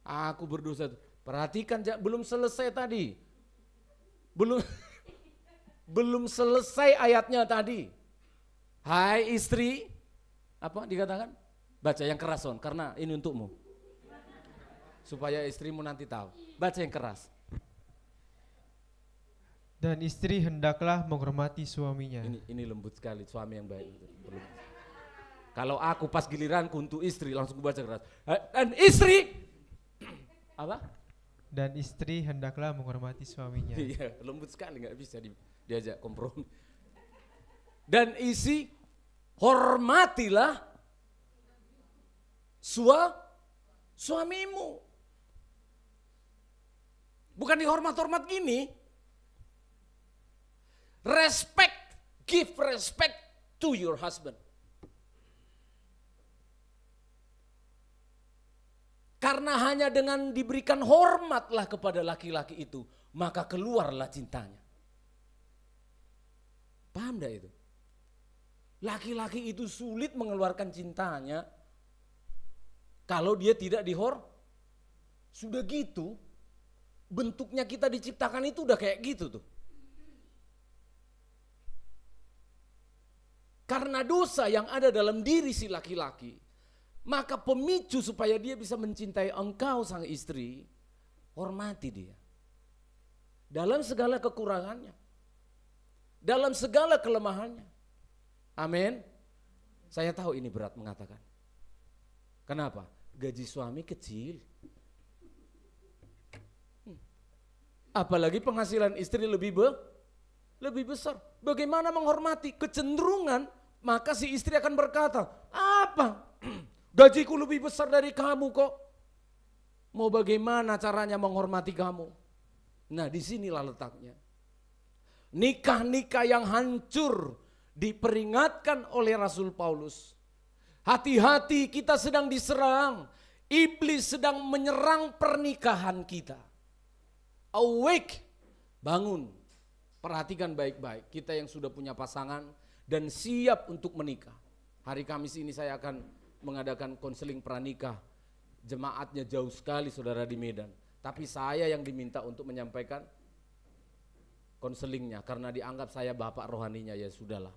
Aku berdosa. Perhatikan, belum selesai tadi. Belum selesai ayatnya tadi. Hai istri, apa dikatakan? Baca yang keras Son, karena ini untukmu. Supaya istrimu nanti tahu. Baca yang keras. Dan istri hendaklah menghormati suaminya. Ini lembut sekali, suami yang baik. Kalau aku pas giliranku untuk istri langsung baca keras. Dan istri apa? Dan istri hendaklah menghormati suaminya. Iya, lembut sekali, nggak bisa diajak kompromi. Dan isi hormatilah suamimu. Bukan dihormat-hormat gini. Respect, give respect to your husband. Karena hanya dengan diberikan hormatlah kepada laki-laki itu, maka keluarlah cintanya. Paham gak itu? Laki-laki itu sulit mengeluarkan cintanya kalau dia tidak sudah gitu, bentuknya kita diciptakan itu udah kayak gitu tuh. Karena dosa yang ada dalam diri si laki-laki, maka pemicu supaya dia bisa mencintai engkau sang istri, hormati dia. Dalam segala kekurangannya, dalam segala kelemahannya. Amin. Saya tahu ini berat mengatakan. Kenapa? Gaji suami kecil. Apalagi penghasilan istri lebih besar. Bagaimana menghormati? Kecenderungan, maka si istri akan berkata, apa? Gajiku lebih besar dari kamu kok. Mau bagaimana caranya menghormati kamu? Nah, disinilah letaknya. Nikah-nikah yang hancur diperingatkan oleh Rasul Paulus. Hati-hati, kita sedang diserang. Iblis sedang menyerang pernikahan kita. Awake, bangun. Perhatikan baik-baik, kita yang sudah punya pasangan dan siap untuk menikah. Hari Kamis ini saya akan mengadakan konseling pranikah. Jemaatnya jauh sekali saudara di Medan. Tapi saya yang diminta untuk menyampaikan konselingnya karena dianggap saya bapak rohaninya, ya sudahlah.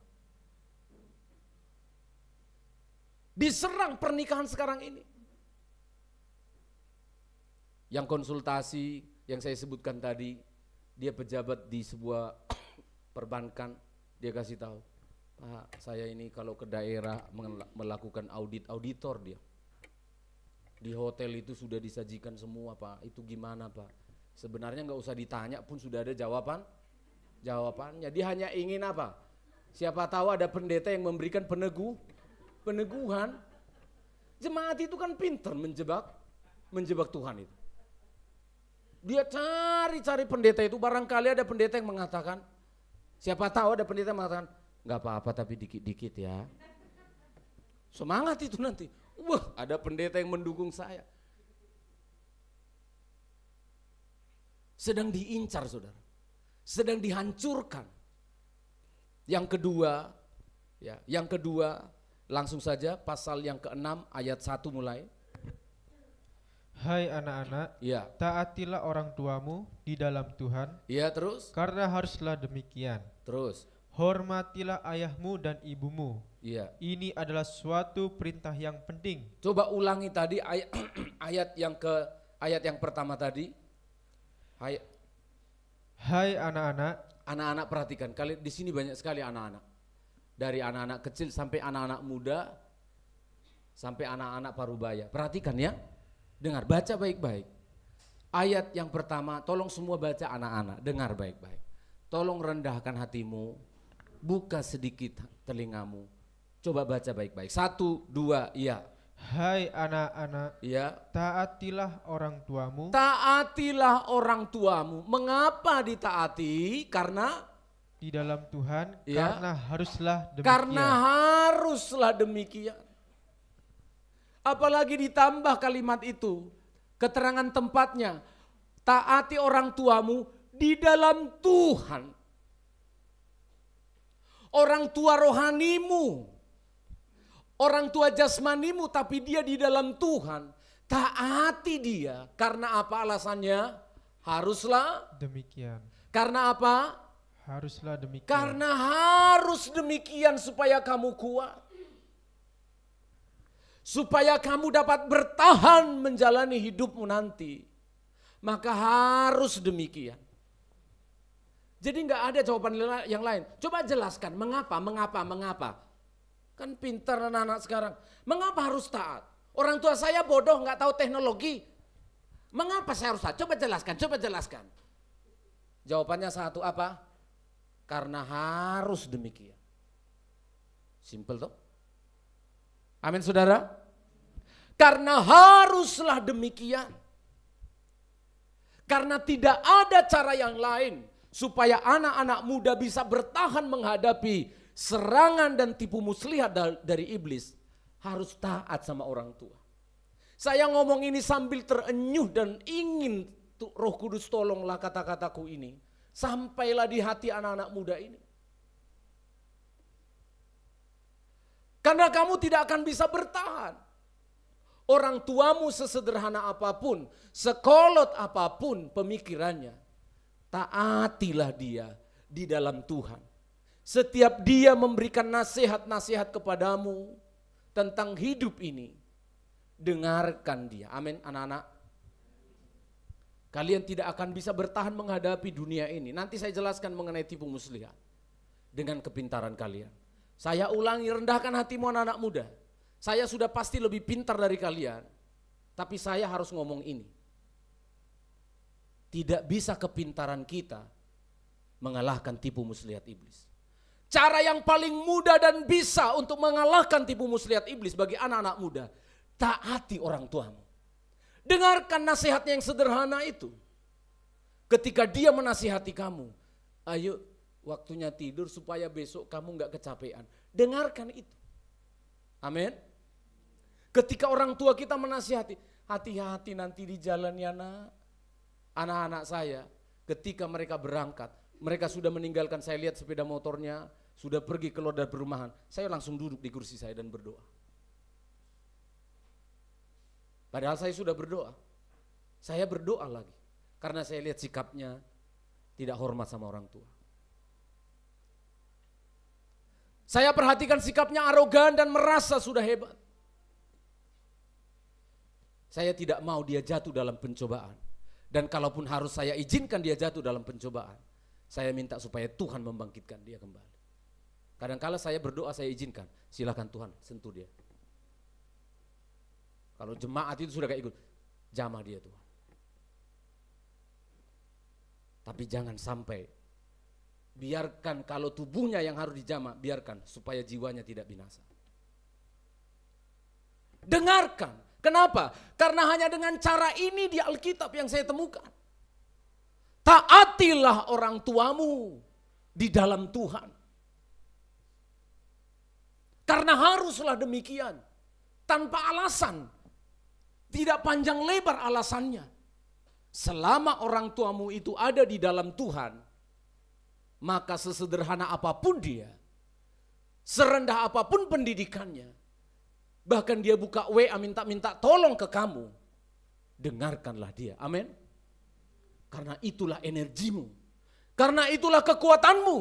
Diserang pernikahan sekarang ini. Yang konsultasi yang saya sebutkan tadi, dia pejabat di sebuah perbankan, dia kasih tahu, Pak, saya ini kalau ke daerah melakukan auditor dia. Di hotel itu sudah disajikan semua Pak, itu gimana Pak? Sebenarnya nggak usah ditanya pun sudah ada jawabannya. Dia hanya ingin apa? Siapa tahu ada pendeta yang memberikan peneguhan. Jemaat itu kan pintar menjebak Tuhan itu. Dia cari pendeta itu, barangkali ada pendeta yang mengatakan, siapa tahu ada pendeta yang mengatakan, nggak apa-apa tapi dikit-dikit ya. Semangat itu nanti. Wah, ada pendeta yang mendukung saya. Sedang diincar saudara. Sedang dihancurkan. Yang kedua, langsung saja pasal yang ke-6 ayat 1 mulai. Hai anak-anak, Ya. taatilah orang tuamu di dalam Tuhan. Iya, terus? Karena haruslah demikian. Terus. Hormatilah ayahmu dan ibumu. Iya. Ini adalah suatu perintah yang penting. Coba ulangi tadi ayat yang pertama tadi. Hai anak-anak, Anak-anak perhatikan, kalian di sini banyak sekali anak-anak. Dari anak-anak kecil sampai anak-anak muda, sampai anak-anak parubaya. Perhatikan ya, dengar, baca baik-baik. Ayat yang pertama, tolong semua baca anak-anak, dengar baik-baik. Tolong rendahkan hatimu, buka sedikit telingamu. Coba baca baik-baik. 1, 2, iya. hai anak-anak, Iya. taatilah orang tuamu. Taatilah orang tuamu. Mengapa ditaati? Karena Di dalam Tuhan, Ya. karena haruslah demikian. Karena haruslah demikian. Apalagi ditambah kalimat itu, keterangan tempatnya, taati orang tuamu di dalam Tuhan. Orang tua rohanimu, orang tua jasmanimu, tapi dia di dalam Tuhan. Taati dia. Karena apa alasannya? Haruslah Demikian. Karena apa? Haruslah demikian. Karena harus demikian supaya kamu kuat. Supaya kamu dapat bertahan menjalani hidupmu nanti. Maka harus demikian. Jadi nggak ada jawaban yang lain. Coba jelaskan mengapa. Kan pintar anak-anak sekarang. Mengapa harus taat? Orang tua saya bodoh nggak tahu teknologi. Mengapa saya harus taat? Coba jelaskan. Jawabannya satu apa? Karena harus demikian. Simple toh? Amin saudara? Karena haruslah demikian. Karena tidak ada cara yang lain supaya anak-anak muda bisa bertahan menghadapi serangan dan tipu muslihat dari iblis. Harus taat sama orang tua. Saya ngomong ini sambil terenyuh dan ingin Roh Kudus tolonglah kata-kataku ini. Sampailah di hati anak-anak muda ini. Karena kamu tidak akan bisa bertahan. Orang tuamu sesederhana apapun, sekolot apapun pemikirannya, taatilah dia di dalam Tuhan. Setiap dia memberikan nasihat-nasihat kepadamu tentang hidup ini, dengarkan dia. Amin anak-anak. Kalian tidak akan bisa bertahan menghadapi dunia ini. Nanti saya jelaskan mengenai tipu muslihat dengan kepintaran kalian. Saya ulangi, rendahkan hatimu anak-anak muda. Saya sudah pasti lebih pintar dari kalian. Tapi saya harus ngomong ini. Tidak bisa kepintaran kita mengalahkan tipu muslihat iblis. Cara yang paling mudah dan bisa untuk mengalahkan tipu muslihat iblis bagi anak-anak muda, taati orang tuamu. Dengarkan nasihatnya yang sederhana itu. Ketika dia menasihati kamu, ayo waktunya tidur supaya besok kamu gak kecapean. Dengarkan itu. Amin. Ketika orang tua kita menasihati, hati-hati nanti di jalan ya nak. Anak-anak saya ketika mereka berangkat, mereka sudah meninggalkan, saya lihat sepeda motornya, sudah pergi keluar dari perumahan. Saya langsung duduk di kursi saya dan berdoa. Padahal saya sudah berdoa. Saya berdoa lagi. Karena saya lihat sikapnya tidak hormat sama orang tua. Saya perhatikan sikapnya arogan dan merasa sudah hebat. Saya tidak mau dia jatuh dalam pencobaan. Dan kalaupun harus saya izinkan dia jatuh dalam pencobaan, saya minta supaya Tuhan membangkitkan dia kembali. Kadang-kala saya berdoa, saya izinkan, silakan Tuhan sentuh dia. Kalau jemaat itu sudah kayak ikut, jamah dia Tuhan. Tapi jangan sampai, biarkan kalau tubuhnya yang harus dijamah, biarkan supaya jiwanya tidak binasa. Dengarkan. Kenapa? Karena hanya dengan cara ini di Alkitab yang saya temukan. Taatilah orang tuamu di dalam Tuhan. Karena haruslah demikian. Tanpa alasan. Tidak panjang lebar alasannya. Selama orang tuamu itu ada di dalam Tuhan, maka sesederhana apapun dia, serendah apapun pendidikannya, bahkan dia buka WA minta tolong ke kamu, dengarkanlah dia. Amin. Karena itulah energimu. Karena itulah kekuatanmu.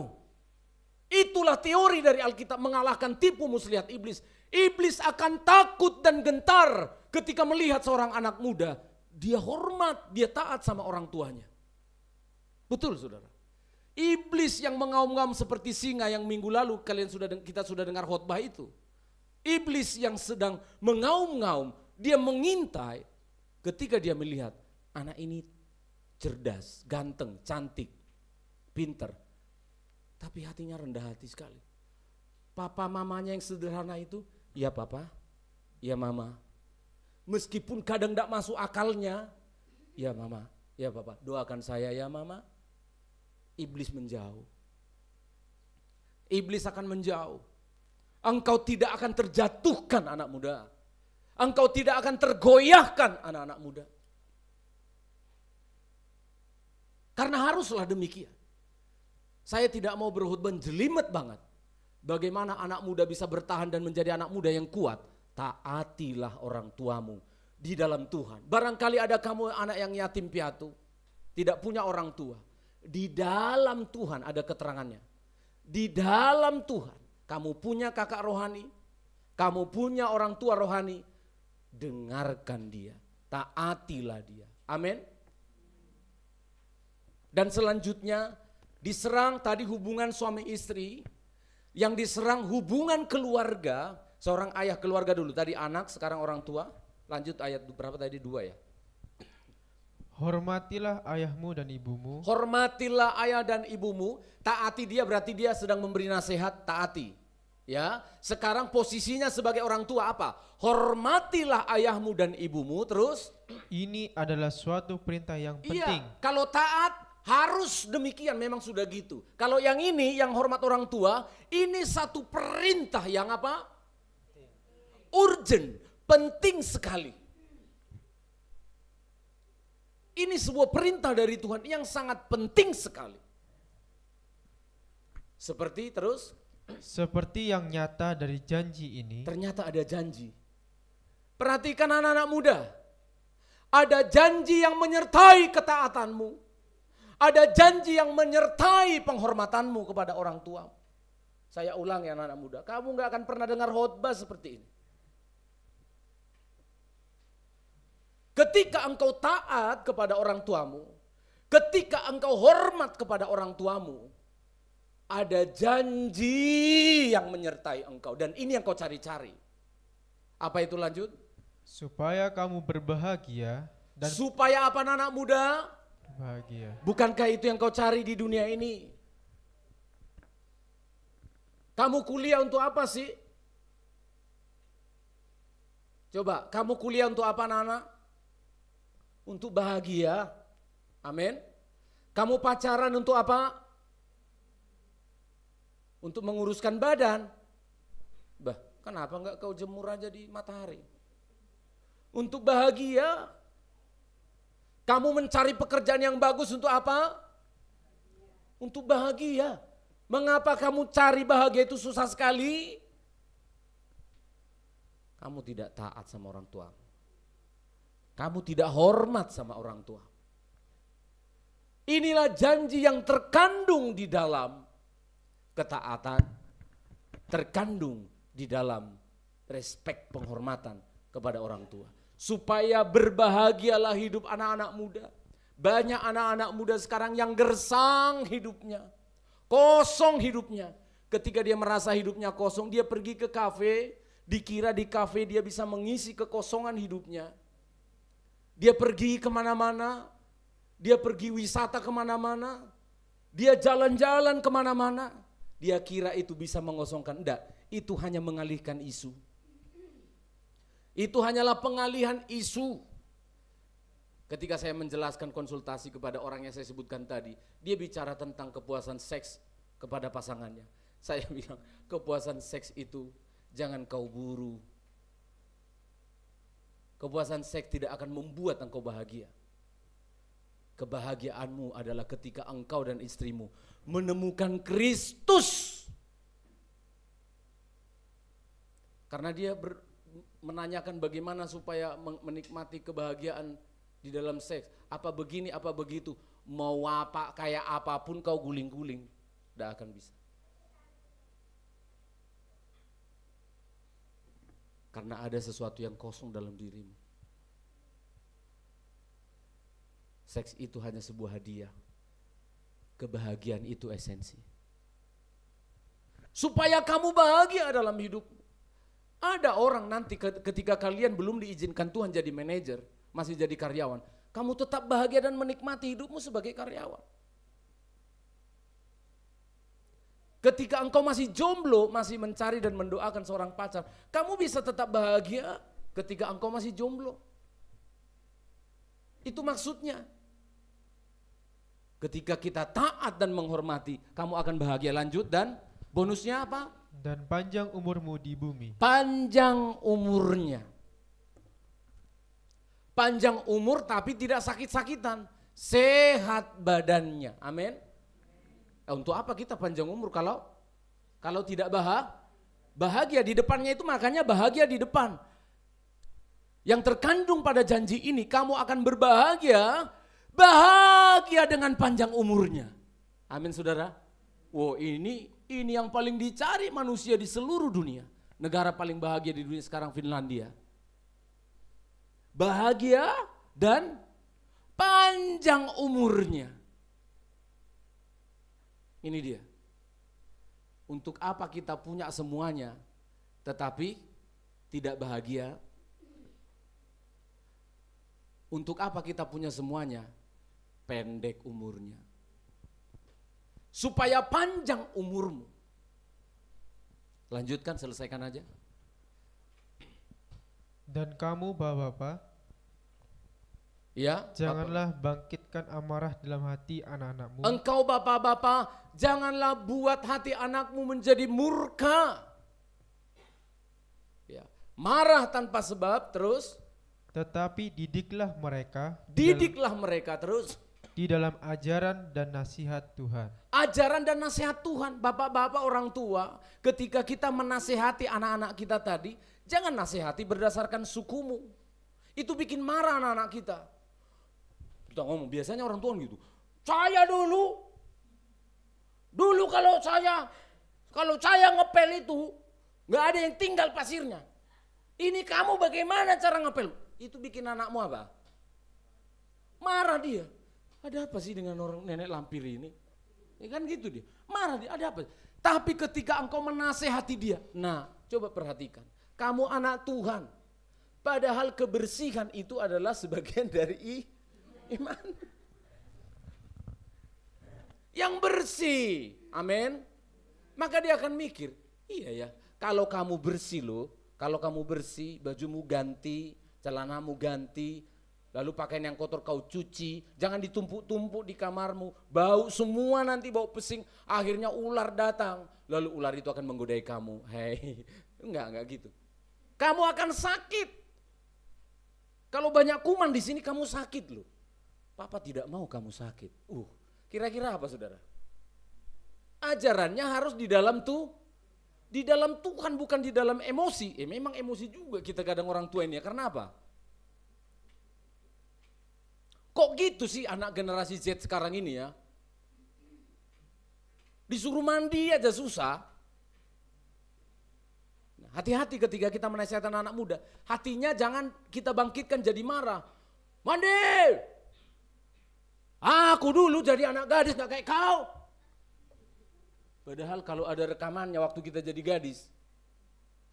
Itulah teori dari Alkitab mengalahkan tipu muslihat iblis. Iblis akan takut dan gentar ketika melihat seorang anak muda. Dia hormat, dia taat sama orang tuanya. Betul saudara. Iblis yang mengaum-ngaum seperti singa yang minggu lalu kita sudah dengar khotbah itu. Iblis yang sedang mengaum-ngaum, dia mengintai ketika dia melihat anak ini cerdas, ganteng, cantik, pinter. Tapi hatinya rendah hati sekali. Papa mamanya yang sederhana itu, ya papa, ya mama. Meskipun kadang tidak masuk akalnya, ya mama, ya papa, doakan saya ya mama. Iblis menjauh. Iblis akan menjauh. Engkau tidak akan terjatuhkan anak muda. Engkau tidak akan tergoyahkan anak-anak muda. Karena haruslah demikian. Saya tidak mau berkhutbah jelimet banget. Bagaimana anak muda bisa bertahan dan menjadi anak muda yang kuat. Taatilah orang tuamu di dalam Tuhan. Barangkali ada kamu anak yang yatim piatu, tidak punya orang tua. Di dalam Tuhan ada keterangannya. Di dalam Tuhan kamu punya kakak rohani, kamu punya orang tua rohani. Dengarkan dia, taatilah dia. Amin. Dan selanjutnya diserang tadi hubungan suami istri, yang diserang hubungan keluarga, seorang ayah keluarga dulu, tadi anak sekarang orang tua. Lanjut ayat berapa tadi, 2 ya. Hormatilah ayahmu dan ibumu. Hormatilah ayah dan ibumu, taati dia berarti dia sedang memberi nasihat, taati. Ya, sekarang posisinya sebagai orang tua apa? Hormatilah ayahmu dan ibumu, terus? Ini adalah suatu perintah yang penting. Iya, kalau taat harus demikian, memang sudah gitu. Kalau yang ini, yang hormat orang tua, ini satu perintah yang apa? Urgent, penting sekali. Ini sebuah perintah dari Tuhan yang sangat penting sekali. Seperti terus? Seperti yang nyata dari janji ini. Ternyata ada janji. Perhatikan anak-anak muda. Ada janji yang menyertai ketaatanmu. Ada janji yang menyertai penghormatanmu kepada orang tua. Saya ulang ya anak-anak muda, kamu gak akan pernah dengar khotbah seperti ini. Ketika engkau taat kepada orang tuamu, ketika engkau hormat kepada orang tuamu, ada janji yang menyertai engkau. Dan ini yang kau cari-cari. Apa itu lanjut? Supaya kamu berbahagia. Dan supaya apa anak muda? Bahagia. Bukankah itu yang kau cari di dunia ini? Kamu kuliah untuk apa sih? Coba, kamu kuliah untuk apa anak-anak? Untuk bahagia. Amin. Kamu pacaran untuk apa? Untuk menguruskan badan. Bah, kenapa enggak kau jemur aja di matahari? Untuk bahagia. Kamu mencari pekerjaan yang bagus untuk apa? Untuk bahagia. Mengapa kamu cari bahagia itu susah sekali? Kamu tidak taat sama orang tua. Kamu tidak hormat sama orang tua. Inilah janji yang terkandung di dalam ketaatan, terkandung di dalam respek penghormatan kepada orang tua. Supaya berbahagialah hidup anak-anak muda. Banyak anak-anak muda sekarang yang gersang hidupnya. Kosong hidupnya. Ketika dia merasa hidupnya kosong, dia pergi ke kafe. Dikira di kafe dia bisa mengisi kekosongan hidupnya. Dia pergi kemana-mana. Dia pergi wisata kemana-mana. Dia jalan-jalan kemana-mana. Dia kira itu bisa mengosongkan. Enggak, itu hanya mengalihkan isu. Itu hanyalah pengalihan isu. Ketika saya menjelaskan konsultasi kepada orang yang saya sebutkan tadi, dia bicara tentang kepuasan seks kepada pasangannya. Saya bilang, kepuasan seks itu jangan kau buru. Kepuasan seks tidak akan membuat engkau bahagia. Kebahagiaanmu adalah ketika engkau dan istrimu menemukan Kristus. Karena dia menanyakan bagaimana supaya menikmati kebahagiaan di dalam seks. Apa begini, apa begitu. Mau apa, kayak apapun kau guling-guling. Tidak akan bisa. Karena ada sesuatu yang kosong dalam dirimu. Seks itu hanya sebuah hadiah. Kebahagiaan itu esensi. Supaya kamu bahagia dalam hidupmu. Ada orang nanti ketika kalian belum diizinkan Tuhan jadi manajer, masih jadi karyawan, kamu tetap bahagia dan menikmati hidupmu sebagai karyawan. Ketika engkau masih jomblo, masih mencari dan mendoakan seorang pacar, kamu bisa tetap bahagia ketika engkau masih jomblo. Itu maksudnya. Ketika kita taat dan menghormati, kamu akan bahagia. Lanjut dan bonusnya apa? Dan panjang umurmu di bumi. Panjang umurnya. Panjang umur tapi tidak sakit-sakitan. sehat badannya. Amin. Untuk apa kita panjang umur kalau tidak bahagia di depannya itu, makanya bahagia di depan. Yang terkandung pada janji ini, kamu akan bahagia dengan panjang umurnya. Amin saudara. Wow, ini yang paling dicari manusia di seluruh dunia. Negara paling bahagia di dunia sekarang Finlandia. Bahagia dan panjang umurnya. Ini dia. Untuk apa kita punya semuanya tetapi tidak bahagia? Untuk apa kita punya semuanya pendek umurnya? Supaya panjang umurmu. Lanjutkan, selesaikan aja. Dan kamu bapak-bapak, Ya, janganlah bangkitkan amarah dalam hati anak-anakmu. engkau bapak-bapak, janganlah buat hati anakmu menjadi murka. Ya, marah tanpa sebab, terus Tetapi didiklah mereka terus. di dalam ajaran dan nasihat Tuhan. Ajaran dan nasihat Tuhan. Bapak-bapak orang tua, ketika kita menasehati anak-anak kita tadi, jangan nasihati berdasarkan sukumu. Itu bikin marah anak-anak kita. Kita ngomong, biasanya orang tua gitu. Saya dulu kalau saya ngepel itu nggak ada yang tinggal pasirnya. Ini kamu bagaimana cara ngepel? Itu bikin anakmu apa? Marah dia. Ada apa sih dengan orang nenek lampir ini? Ya kan gitu dia. Marah dia, ada apa? Tapi ketika engkau menasehati dia, nah coba perhatikan. Kamu anak Tuhan. Padahal kebersihan itu adalah sebagian dari iman. Yang bersih, amin. Maka dia akan mikir, iya ya, kalau kamu bersih loh, kalau kamu bersih, bajumu ganti, celanamu ganti, lalu pakaian yang kotor kau cuci, jangan ditumpuk-tumpuk di kamarmu, bau semua nanti bau pesing, akhirnya ular datang, lalu ular itu akan menggodai kamu. Hei, enggak gitu. Kamu akan sakit. Kalau banyak kuman di sini kamu sakit loh. Papa tidak mau kamu sakit. Kira-kira apa saudara? Ajarannya harus di dalam Tuhan, bukan di dalam emosi. Memang emosi juga kita kadang orang tua ini ya, karena apa? Kok gitu sih anak generasi Z sekarang ini ya? Disuruh mandi aja susah. Hati-hati ketika kita menasihatkan anak muda. Hatinya jangan kita bangkitkan jadi marah. Mandi! Aku dulu jadi anak gadis gak kayak kau. Padahal kalau ada rekamannya waktu kita jadi gadis,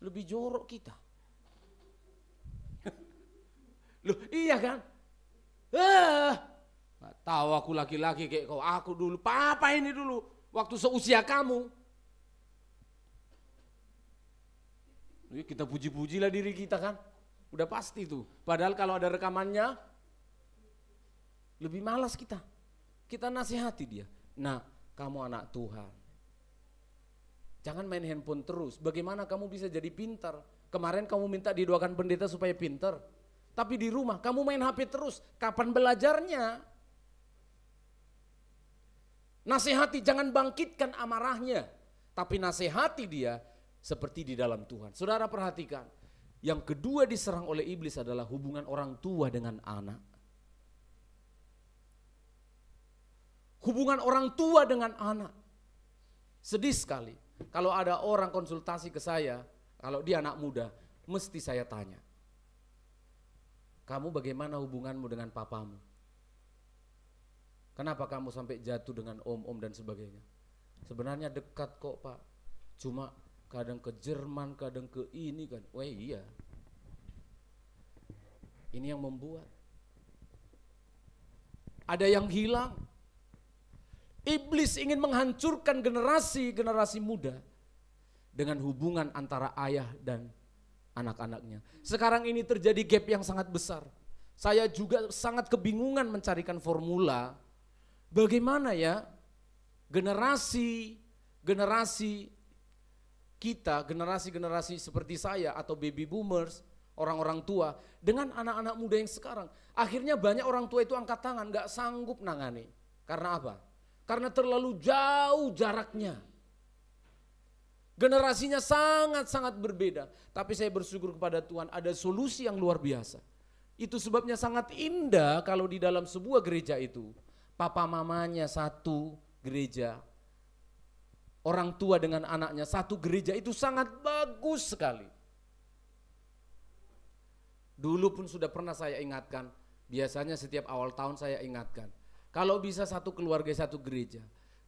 lebih jorok kita. Loh iya kan? Gak tahu aku laki-laki kayak kau. Aku dulu, papa ini dulu, waktu seusia kamu. Kita puji-pujilah diri kita kan. Udah pasti tuh. Padahal kalau ada rekamannya, lebih malas kita. Kita nasihati dia. Nah, kamu anak Tuhan. Jangan main handphone terus. Bagaimana kamu bisa jadi pintar? Kemarin kamu minta didoakan pendeta supaya pintar. Tapi di rumah kamu main HP terus. Kapan belajarnya? Nasihati, jangan bangkitkan amarahnya. Tapi nasihati dia seperti di dalam Tuhan. Saudara perhatikan. Yang kedua diserang oleh iblis adalah hubungan orang tua dengan anak. Hubungan orang tua dengan anak. Sedih sekali. Kalau ada orang konsultasi ke saya, kalau dia anak muda, mesti saya tanya. Kamu bagaimana hubunganmu dengan papamu? Kenapa kamu sampai jatuh dengan om-om dan sebagainya? Sebenarnya dekat kok Pak. Cuma kadang ke Jerman, kadang ke ini kan. Wah iya. Ini yang membuat. Ada yang hilang. Iblis ingin menghancurkan generasi muda dengan hubungan antara ayah dan anak-anaknya. Sekarang ini terjadi gap yang sangat besar. Saya juga sangat kebingungan mencarikan formula bagaimana ya generasi kita, generasi seperti saya atau baby boomers orang-orang tua dengan anak-anak muda yang sekarang. Akhirnya banyak orang tua itu angkat tangan, gak sanggup nangani. Karena apa? Karena terlalu jauh jaraknya. Generasinya sangat-sangat berbeda. Tapi saya bersyukur kepada Tuhan ada solusi yang luar biasa. Itu sebabnya sangat indah kalau di dalam sebuah gereja itu papa mamanya satu gereja, orang tua dengan anaknya satu gereja, itu sangat bagus sekali. Dulu pun sudah pernah saya ingatkan, biasanya setiap awal tahun saya ingatkan, kalau bisa satu keluarga satu gereja.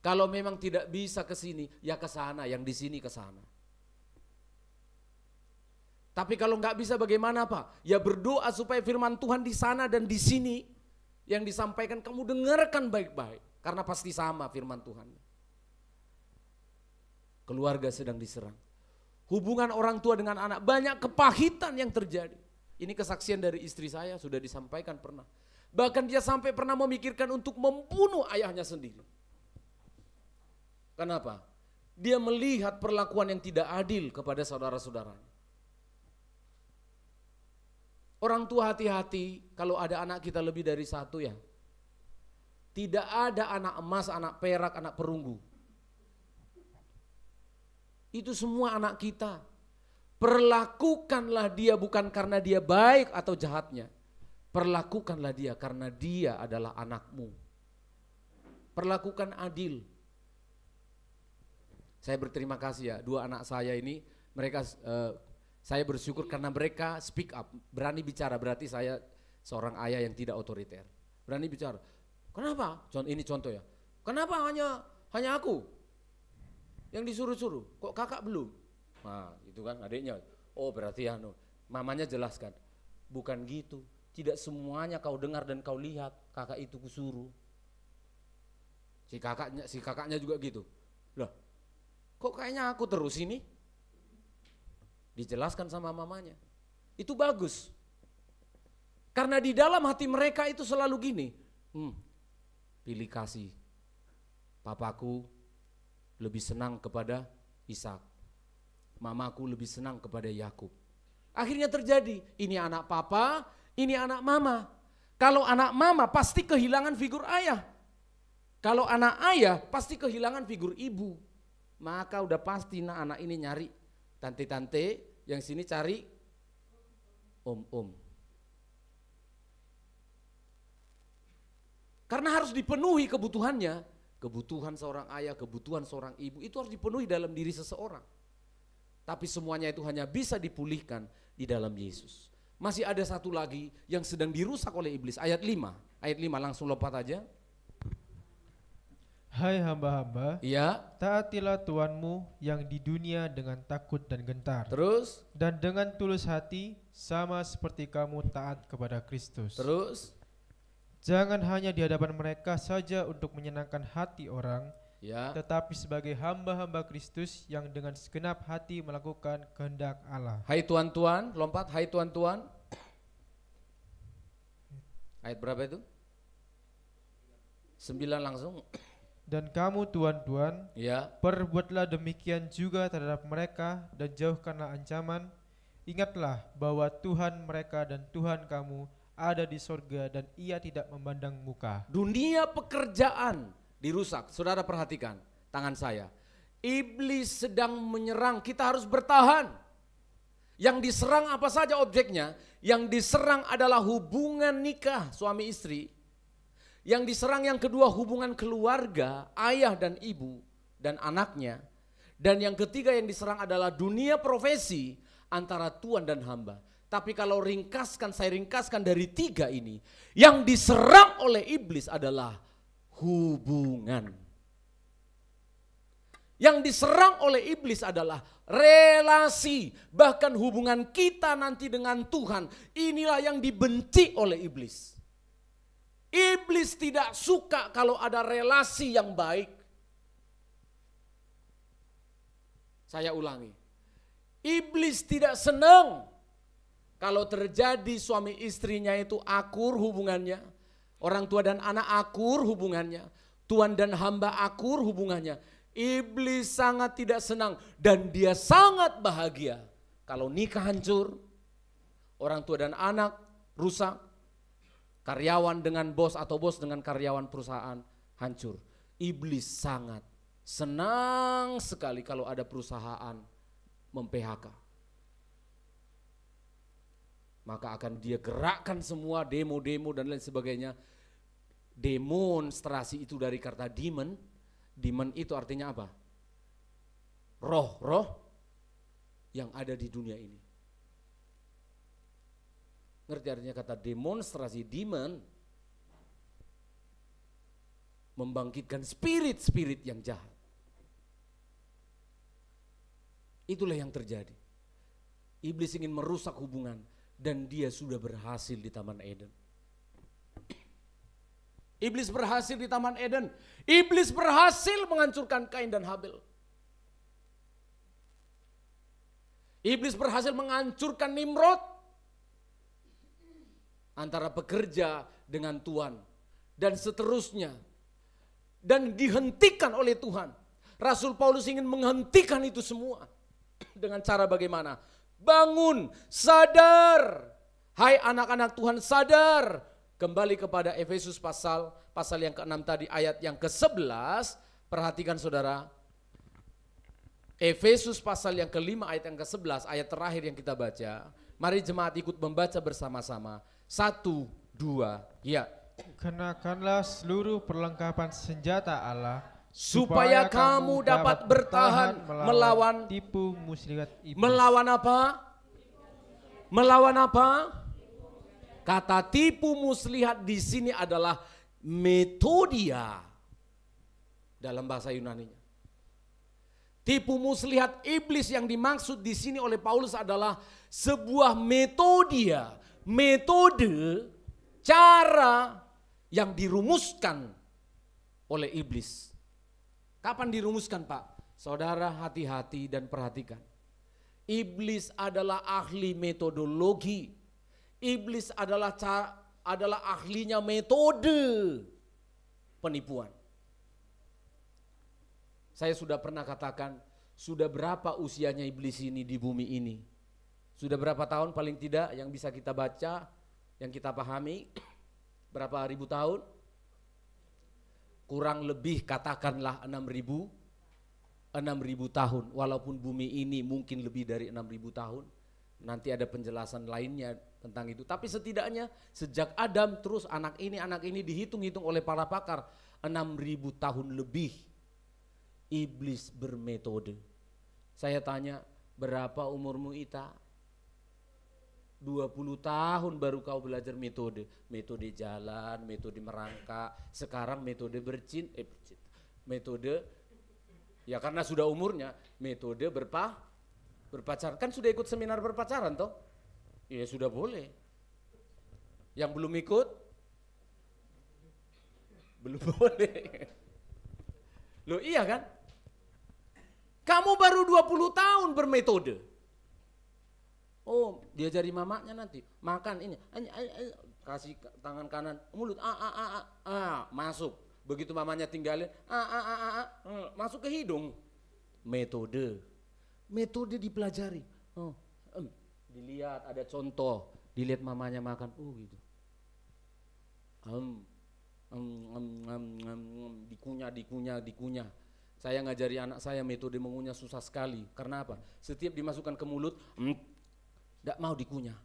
Kalau memang tidak bisa ke sini, ya ke sana, yang di sini ke sana. Tapi kalau nggak bisa bagaimana Pak? Ya berdoa supaya firman Tuhan di sana dan di sini yang disampaikan kamu dengarkan baik-baik. Karena pasti sama firman Tuhan. Keluarga sedang diserang. Hubungan orang tua dengan anak, banyak kepahitan yang terjadi. Ini kesaksian dari istri saya, sudah disampaikan pernah. Bahkan dia sampai pernah memikirkan untuk membunuh ayahnya sendiri. Kenapa? Dia melihat perlakuan yang tidak adil kepada saudara-saudaranya. Orang tua hati-hati kalau ada anak kita lebih dari satu ya. Tidak ada anak emas, anak perak, anak perunggu. Itu semua anak kita. Perlakukanlah dia bukan karena dia baik atau jahatnya. Perlakukanlah dia karena dia adalah anakmu. Perlakukan adil. Saya berterima kasih ya, dua anak saya ini, mereka saya bersyukur karena mereka speak up, berani bicara, berarti saya seorang ayah yang tidak otoriter. Berani bicara. Kenapa? Ini contoh ya. Kenapa hanya aku yang disuruh-suruh? Kok kakak belum? Nah, itu kan adiknya. Oh, berarti mamanya jelaskan. Bukan gitu. Tidak semuanya kau dengar dan kau lihat, kakak itu kusuruh. Si kakaknya juga gitu. Loh, kok kayaknya aku terus ini? Dijelaskan sama mamanya. Itu bagus. Karena di dalam hati mereka itu selalu gini. Pilih kasih. Papaku lebih senang kepada Ishak. Mamaku lebih senang kepada Yakub. Akhirnya terjadi. Ini anak papa, ini anak mama. Kalau anak mama pasti kehilangan figur ayah. Kalau anak ayah pasti kehilangan figur ibu. Maka udah pasti anak ini nyari tante-tante, yang sini cari om-om. Karena harus dipenuhi kebutuhannya. Kebutuhan seorang ayah, kebutuhan seorang ibu, itu harus dipenuhi dalam diri seseorang. Tapi semuanya itu hanya bisa dipulihkan di dalam Yesus. Masih ada satu lagi yang sedang dirusak oleh iblis. Ayat 5 langsung lompat aja. Hai hamba-hamba, Iya. taatilah Tuhanmu yang di dunia dengan takut dan gentar. Terus? Dan dengan tulus hati, sama seperti kamu taat kepada Kristus. Terus? Jangan hanya di hadapan mereka saja untuk menyenangkan hati orang, Ya. tetapi sebagai hamba-hamba Kristus yang dengan segenap hati melakukan kehendak Allah. Hai tuan-tuan, lompat. Hai tuan-tuan. Ayat berapa itu? 9 langsung. Dan kamu tuan-tuan, Ya. perbuatlah demikian juga terhadap mereka dan jauhkanlah ancaman. Ingatlah bahwa Tuhan mereka dan Tuhan kamu ada di sorga dan ia tidak memandang muka. Dunia pekerjaan dirusak. Saudara perhatikan tangan saya. Iblis sedang menyerang, kita harus bertahan. Yang diserang apa saja objeknya? Yang diserang adalah hubungan nikah suami istri. Yang diserang yang kedua hubungan keluarga, ayah dan ibu dan anaknya. Dan yang ketiga yang diserang adalah dunia profesi antara tuan dan hamba. Tapi kalau saya ringkaskan dari 3 ini, yang diserang oleh iblis adalah hubungan. Yang diserang oleh iblis adalah relasi, bahkan hubungan kita nanti dengan Tuhan. Inilah yang dibenci oleh iblis. Iblis tidak suka kalau ada relasi yang baik. Saya ulangi. Iblis tidak senang kalau terjadi suami istrinya itu akur hubungannya. Orang tua dan anak akur hubungannya. Tuan dan hamba akur hubungannya. Iblis sangat tidak senang dan dia sangat bahagia kalau nikah hancur. orang tua dan anak rusak, karyawan dengan bos atau bos dengan karyawan perusahaan hancur. Iblis sangat senang sekali kalau ada perusahaan mem-PHK. Maka akan dia gerakkan semua demo-demo dan lain sebagainya. Demonstrasi itu dari kata demon. Demon itu artinya apa? Roh-roh yang ada di dunia ini. Ngerti artinya kata demonstrasi? Demon membangkitkan spirit-spirit yang jahat. Itulah yang terjadi. Iblis ingin merusak hubungan dan dia sudah berhasil di Taman Eden. Iblis berhasil di Taman Eden. Iblis berhasil menghancurkan Kain dan Habel. Iblis berhasil menghancurkan Nimrod. Antara pekerja dengan Tuhan. Dan seterusnya. Dan dihentikan oleh Tuhan. Rasul Paulus ingin menghentikan itu semua. Dengan cara bagaimana? Bangun, sadar. Hai anak-anak Tuhan, sadar. Kembali kepada Efesus pasal yang ke-6 tadi, ayat yang ke-11. Perhatikan saudara. Efesus pasal yang ke-5 ayat yang ke-11, ayat terakhir yang kita baca. Mari jemaat ikut membaca bersama-sama. 1, 2, ya. Kenakanlah seluruh perlengkapan senjata Allah, supaya kamu dapat bertahan melawan tipu muslihat iblis. Melawan apa? Melawan apa? Kata tipu muslihat di sini adalah metodia dalam bahasa Yunaninya. Tipu muslihat iblis yang dimaksud di sini oleh Paulus adalah sebuah metodia, metode, cara yang dirumuskan oleh iblis. Kapan dirumuskan, Pak? Saudara hati-hati dan perhatikan. Iblis adalah ahli metodologi. Iblis adalah ahlinya metode penipuan. Saya sudah pernah katakan, sudah berapa usianya iblis ini di bumi ini? Sudah berapa tahun paling tidak yang bisa kita baca, yang kita pahami? Berapa ribu tahun? Kurang lebih katakanlah 6.000 tahun. Walaupun bumi ini mungkin lebih dari 6.000 tahun. Nanti ada penjelasan lainnya tentang itu. Tapi setidaknya sejak Adam terus anak ini dihitung-hitung oleh para pakar 6.000 tahun lebih. Iblis bermetode. Saya tanya, berapa umurmu Ita? 20 tahun baru kau belajar metode. Metode jalan, metode merangkak. Sekarang metode metode, ya karena sudah umurnya, metode berpacaran. Kan sudah ikut seminar berpacaran toh? Ya sudah boleh. Yang belum ikut? Belum boleh. Loh iya kan? Kamu baru 20 tahun bermetode. Oh, diajari mamanya nanti makan ini, kasih tangan kanan, mulut, masuk. Begitu mamanya tinggalin, masuk ke hidung. Metode dipelajari. Oh, dilihat ada contoh, dilihat mamanya makan, oh gitu. Dikunyah. Saya ngajari anak saya metode mengunyah susah sekali. Karena apa? Setiap dimasukkan ke mulut, tidak mau dikunyah.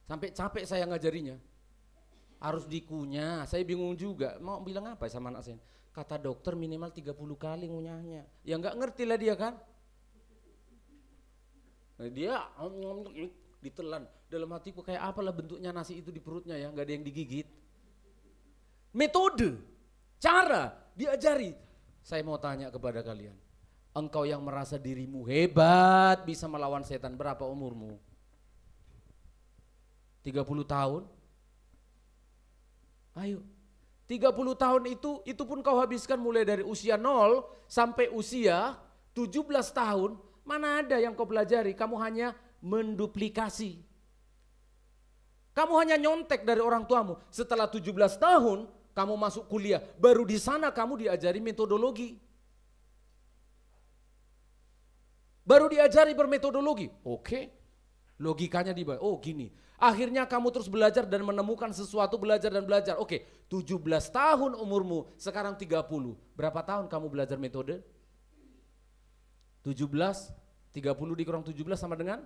Sampai capek saya ngajarinya. Harus dikunyah. Saya bingung juga. Mau bilang apa sama anak saya? Kata dokter minimal 30 kali ngunyahnya. Ya nggak ngerti lah dia kan. Nah, dia ditelan. Dalam hatiku kayak apalah bentuknya nasi itu di perutnya ya. Nggak ada yang digigit. Metode. Cara diajari. Saya mau tanya kepada kalian. Engkau yang merasa dirimu hebat bisa melawan setan, berapa umurmu? 30 tahun? Ayo. 30 tahun itu pun kau habiskan mulai dari usia 0 sampai usia 17 tahun. Mana ada yang kau pelajari? Kamu hanya menduplikasi. Kamu hanya nyontek dari orang tuamu. Setelah 17 tahun kamu masuk kuliah, baru di sana kamu diajari metodologi. Baru diajari bermetodologi. Oke. Logikanya dibawa, oh gini. Akhirnya kamu terus belajar dan menemukan sesuatu, belajar dan belajar. Oke, 17 tahun umurmu, sekarang 30. Berapa tahun kamu belajar metode? 17, 30 dikurang 17 sama dengan?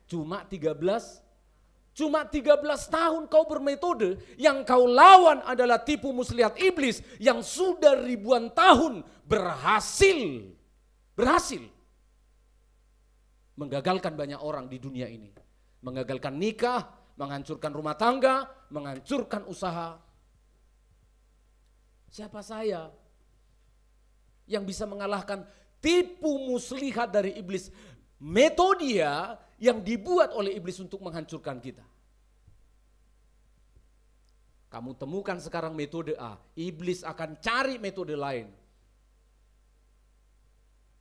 Cuma 13. Cuma 13 tahun kau bermetode, yang kau lawan adalah tipu muslihat iblis yang sudah ribuan tahun berhasil menggagalkan banyak orang di dunia ini. Menggagalkan nikah, menghancurkan rumah tangga, menghancurkan usaha. Siapa saya yang bisa mengalahkan tipu muslihat dari iblis? Metode yang dibuat oleh iblis untuk menghancurkan kita. Kamu temukan sekarang metode A, iblis akan cari metode lain.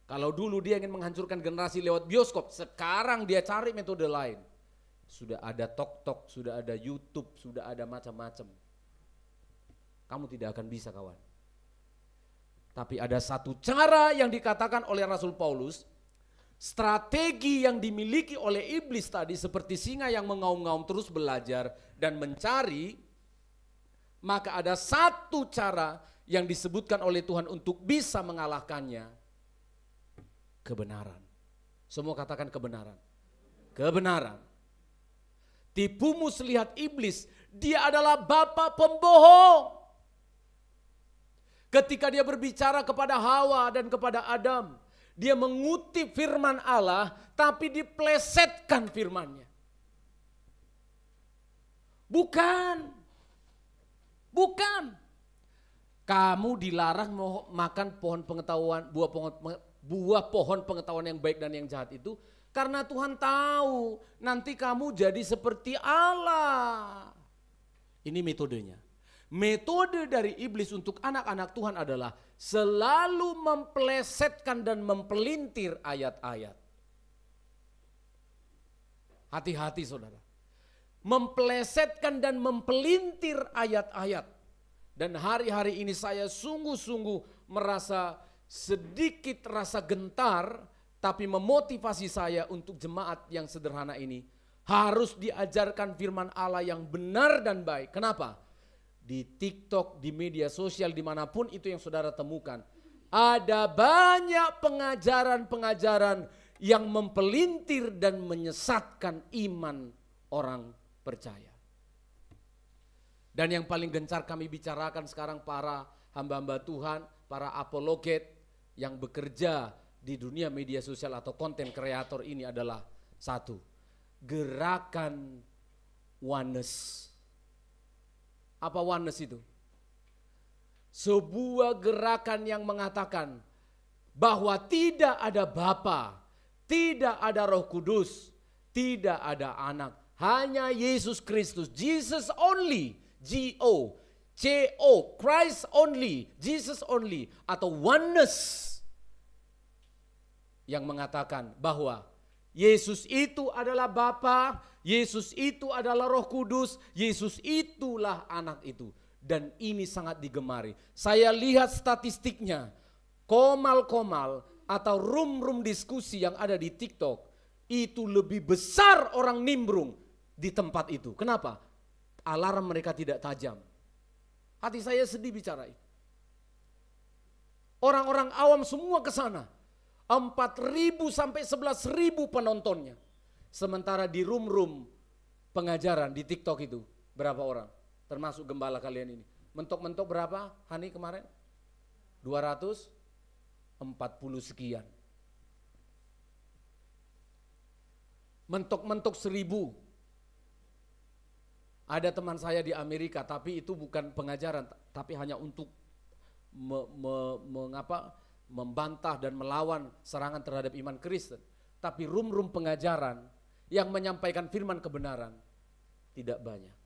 Kalau dulu dia ingin menghancurkan generasi lewat bioskop, sekarang dia cari metode lain. Sudah ada TikTok, sudah ada YouTube, sudah ada macam-macam. Kamu tidak akan bisa, kawan. Tapi ada satu cara yang dikatakan oleh Rasul Paulus, strategi yang dimiliki oleh iblis tadi seperti singa yang mengaum-ngaum terus belajar dan mencari, maka ada satu cara yang disebutkan oleh Tuhan untuk bisa mengalahkannya, kebenaran. Semua katakan kebenaran. Kebenaran. Tipu muslihat iblis, dia adalah bapa pembohong. Ketika dia berbicara kepada Hawa dan kepada Adam, dia mengutip firman Allah tapi diplesetkan firmannya. Bukan. Kamu dilarang makan pohon pengetahuan, buah pohon pengetahuan yang baik dan yang jahat itu karena Tuhan tahu nanti kamu jadi seperti Allah. Ini metodenya. Metode dari iblis untuk anak-anak Tuhan adalah selalu memplesetkan dan mempelintir ayat-ayat. Hati-hati saudara. Memplesetkan dan mempelintir ayat-ayat. Dan hari-hari ini saya sungguh-sungguh merasa sedikit rasa gentar, tapi memotivasi saya untuk jemaat yang sederhana ini harus diajarkan firman Allah yang benar dan baik. Kenapa? Di TikTok, di media sosial, dimanapun itu yang saudara temukan, ada banyak pengajaran-pengajaran yang mempelintir dan menyesatkan iman orang percaya. Dan yang paling gencar kami bicarakan sekarang para hamba-hamba Tuhan, para apologet yang bekerja di dunia media sosial atau konten kreator ini adalah satu, gerakan oneness. Apa oneness itu? Sebuah gerakan yang mengatakan bahwa tidak ada Bapa, tidak ada Roh Kudus, tidak ada Anak, hanya Yesus Kristus, Jesus only, G-O, Christ only, Jesus only, atau oneness yang mengatakan bahwa Yesus itu adalah Bapa, Yesus itu adalah Roh Kudus, Yesus itulah Anak itu. Dan ini sangat digemari. Saya lihat statistiknya, komal-komal atau room-room diskusi yang ada di TikTok, itu lebih besar orang nimbrung di tempat itu. Kenapa? Alarm mereka tidak tajam. Hati saya sedih bicara itu. Orang-orang awam semua ke sana. 4.000 sampai 11.000 penontonnya. Sementara di room-room pengajaran di TikTok itu berapa orang? Termasuk gembala kalian ini. Mentok-mentok berapa Hani kemarin? 240 sekian. Mentok-mentok 1.000. Ada teman saya di Amerika, tapi itu bukan pengajaran, tapi hanya untuk membantah dan melawan serangan terhadap iman Kristen. Tapi room-room pengajaran yang menyampaikan firman kebenaran tidak banyak.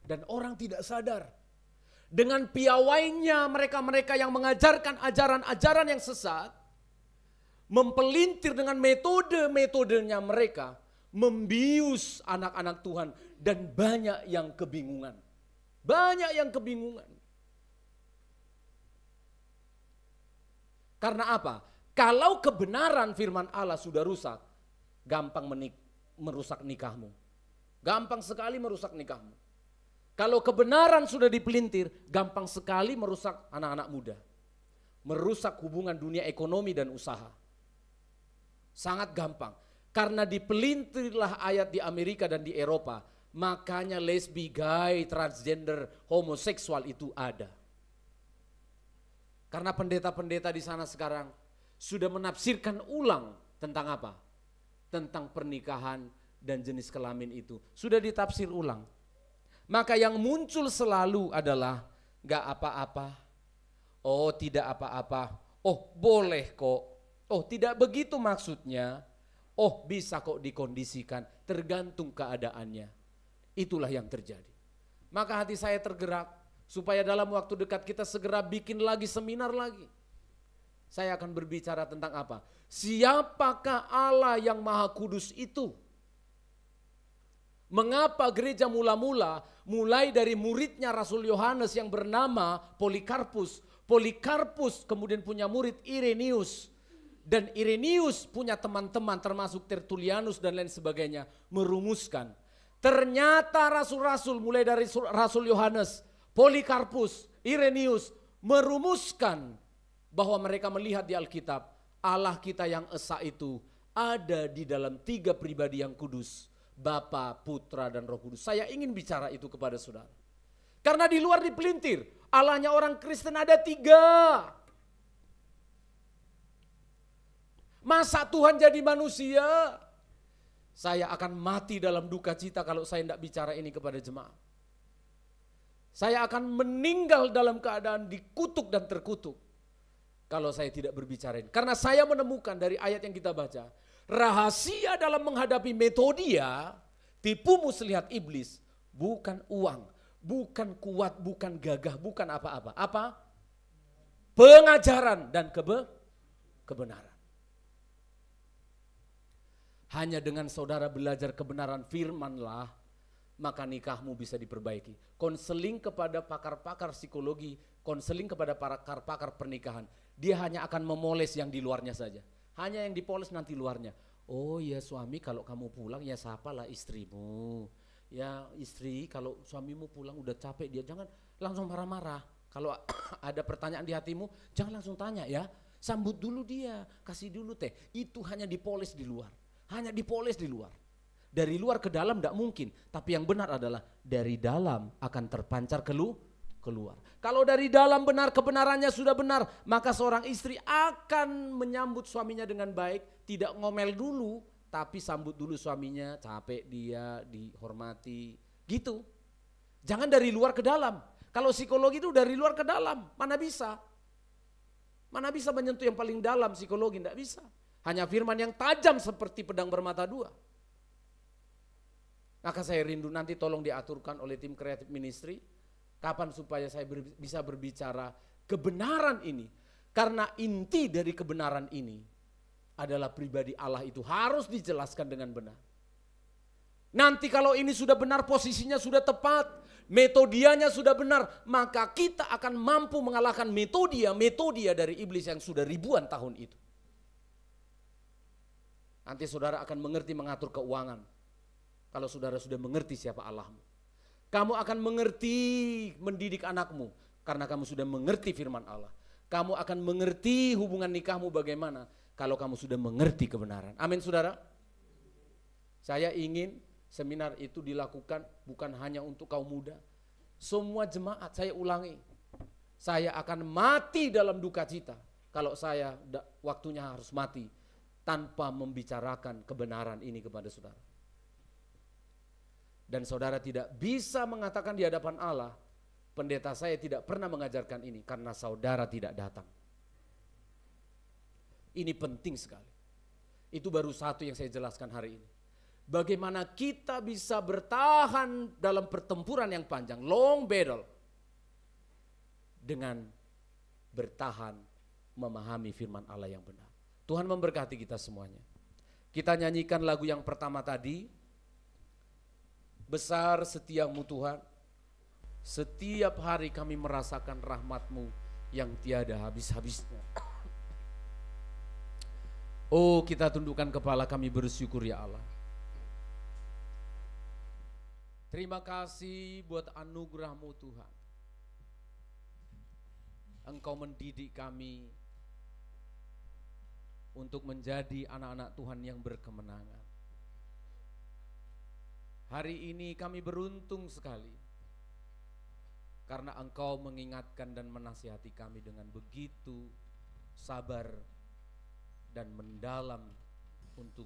Dan orang tidak sadar. Dengan piawainya mereka-mereka yang mengajarkan ajaran-ajaran yang sesat, mempelintir dengan metode-metodenya mereka, membius anak-anak Tuhan, dan banyak yang kebingungan. Banyak yang kebingungan. Karena apa? Kalau kebenaran firman Allah sudah rusak, gampang merusak nikahmu. Gampang sekali merusak nikahmu. Kalau kebenaran sudah dipelintir, gampang sekali merusak anak-anak muda. Merusak hubungan dunia ekonomi dan usaha. Sangat gampang. Karena dipelintirlah ayat di Amerika dan di Eropa, makanya lesbi, gay, transgender, homoseksual itu ada. Karena pendeta-pendeta di sana sekarang sudah menafsirkan ulang tentang apa? Tentang pernikahan dan jenis kelamin itu. Sudah ditafsir ulang. Maka yang muncul selalu adalah gak apa-apa. Oh tidak apa-apa. Oh boleh kok. Oh tidak begitu maksudnya. Oh bisa kok dikondisikan. Tergantung keadaannya. Itulah yang terjadi. Maka hati saya tergerak. Supaya dalam waktu dekat kita segera bikin lagi seminar lagi. Saya akan berbicara tentang apa? Siapakah Allah yang Maha Kudus itu? Mengapa gereja mula-mula mulai dari muridnya Rasul Yohanes yang bernama Polikarpus. Polikarpus kemudian punya murid Irenaeus. Dan Irenaeus punya teman-teman termasuk Tertullianus dan lain sebagainya. Merumuskan. Ternyata rasul-rasul mulai dari Rasul Yohanes, Polikarpus, Irenaeus merumuskan bahwa mereka melihat di Alkitab Allah kita yang esa itu ada di dalam 3 pribadi yang kudus, Bapa, Putra dan Roh Kudus. Saya ingin bicara itu kepada saudara. Karena di luar dipelintir, Allahnya orang Kristen ada 3. Masa Tuhan jadi manusia? Saya akan mati dalam duka cita kalau saya tidak bicara ini kepada jemaat. Saya akan meninggal dalam keadaan dikutuk dan terkutuk kalau saya tidak berbicara ini. Karena saya menemukan dari ayat yang kita baca, rahasia dalam menghadapi Metodia, tipu muslihat iblis, bukan uang, bukan kuat, bukan gagah, bukan apa-apa. Apa? Pengajaran dan kebenaran. Hanya dengan saudara belajar kebenaran firmanlah, maka nikahmu bisa diperbaiki. Konseling kepada pakar-pakar psikologi, konseling kepada pakar-pakar pernikahan, dia hanya akan memoles yang di luarnya saja. Hanya yang dipoles nanti luarnya. Oh ya suami kalau kamu pulang ya sapalah istrimu. Ya istri kalau suamimu pulang udah capek dia jangan langsung marah-marah. Kalau ada pertanyaan di hatimu jangan langsung tanya ya. Sambut dulu dia, kasih dulu teh. Itu hanya dipoles di luar. Hanya dipoles di luar. Dari luar ke dalam tidak mungkin. Tapi yang benar adalah dari dalam akan terpancar keluar. Kalau dari dalam benar, kebenarannya sudah benar, maka seorang istri akan menyambut suaminya dengan baik. Tidak ngomel dulu, tapi sambut dulu suaminya, capek dia, dihormati. Gitu. Jangan dari luar ke dalam. Kalau psikologi itu dari luar ke dalam, mana bisa? Mana bisa menyentuh yang paling dalam psikologi, tidak bisa. Hanya firman yang tajam seperti pedang bermata 2. Maka saya rindu nanti tolong diaturkan oleh tim kreatif ministry. Kapan supaya saya bisa berbicara kebenaran ini. Karena inti dari kebenaran ini adalah pribadi Allah itu harus dijelaskan dengan benar. Nanti kalau ini sudah benar, posisinya sudah tepat, metodianya sudah benar, maka kita akan mampu mengalahkan metode dari iblis yang sudah ribuan tahun itu. Nanti saudara akan mengerti mengatur keuangan. Kalau saudara sudah mengerti siapa Allahmu. Kamu akan mengerti mendidik anakmu. Karena kamu sudah mengerti firman Allah. Kamu akan mengerti hubungan nikahmu bagaimana. Kalau kamu sudah mengerti kebenaran. Amin saudara. Saya ingin seminar itu dilakukan bukan hanya untuk kaum muda. Semua jemaat, saya ulangi. Saya akan mati dalam duka cita. Kalau saya waktunya harus mati. Tanpa membicarakan kebenaran ini kepada saudara. Dan saudara tidak bisa mengatakan di hadapan Allah, pendeta saya tidak pernah mengajarkan ini karena saudara tidak datang. Ini penting sekali. Itu baru satu yang saya jelaskan hari ini. Bagaimana kita bisa bertahan dalam pertempuran yang panjang, long battle, dengan bertahan memahami firman Allah yang benar. Tuhan memberkati kita semuanya. Kita nyanyikan lagu yang pertama tadi. Besar setiamu Tuhan. Setiap hari kami merasakan rahmat-Mu yang tiada habis-habisnya. Oh, kita tundukkan kepala, kami bersyukur ya Allah. Terima kasih buat anugerah-Mu Tuhan. Engkau mendidik kami untuk menjadi anak-anak Tuhan yang berkemenangan. Hari ini kami beruntung sekali karena Engkau mengingatkan dan menasihati kami dengan begitu sabar dan mendalam untuk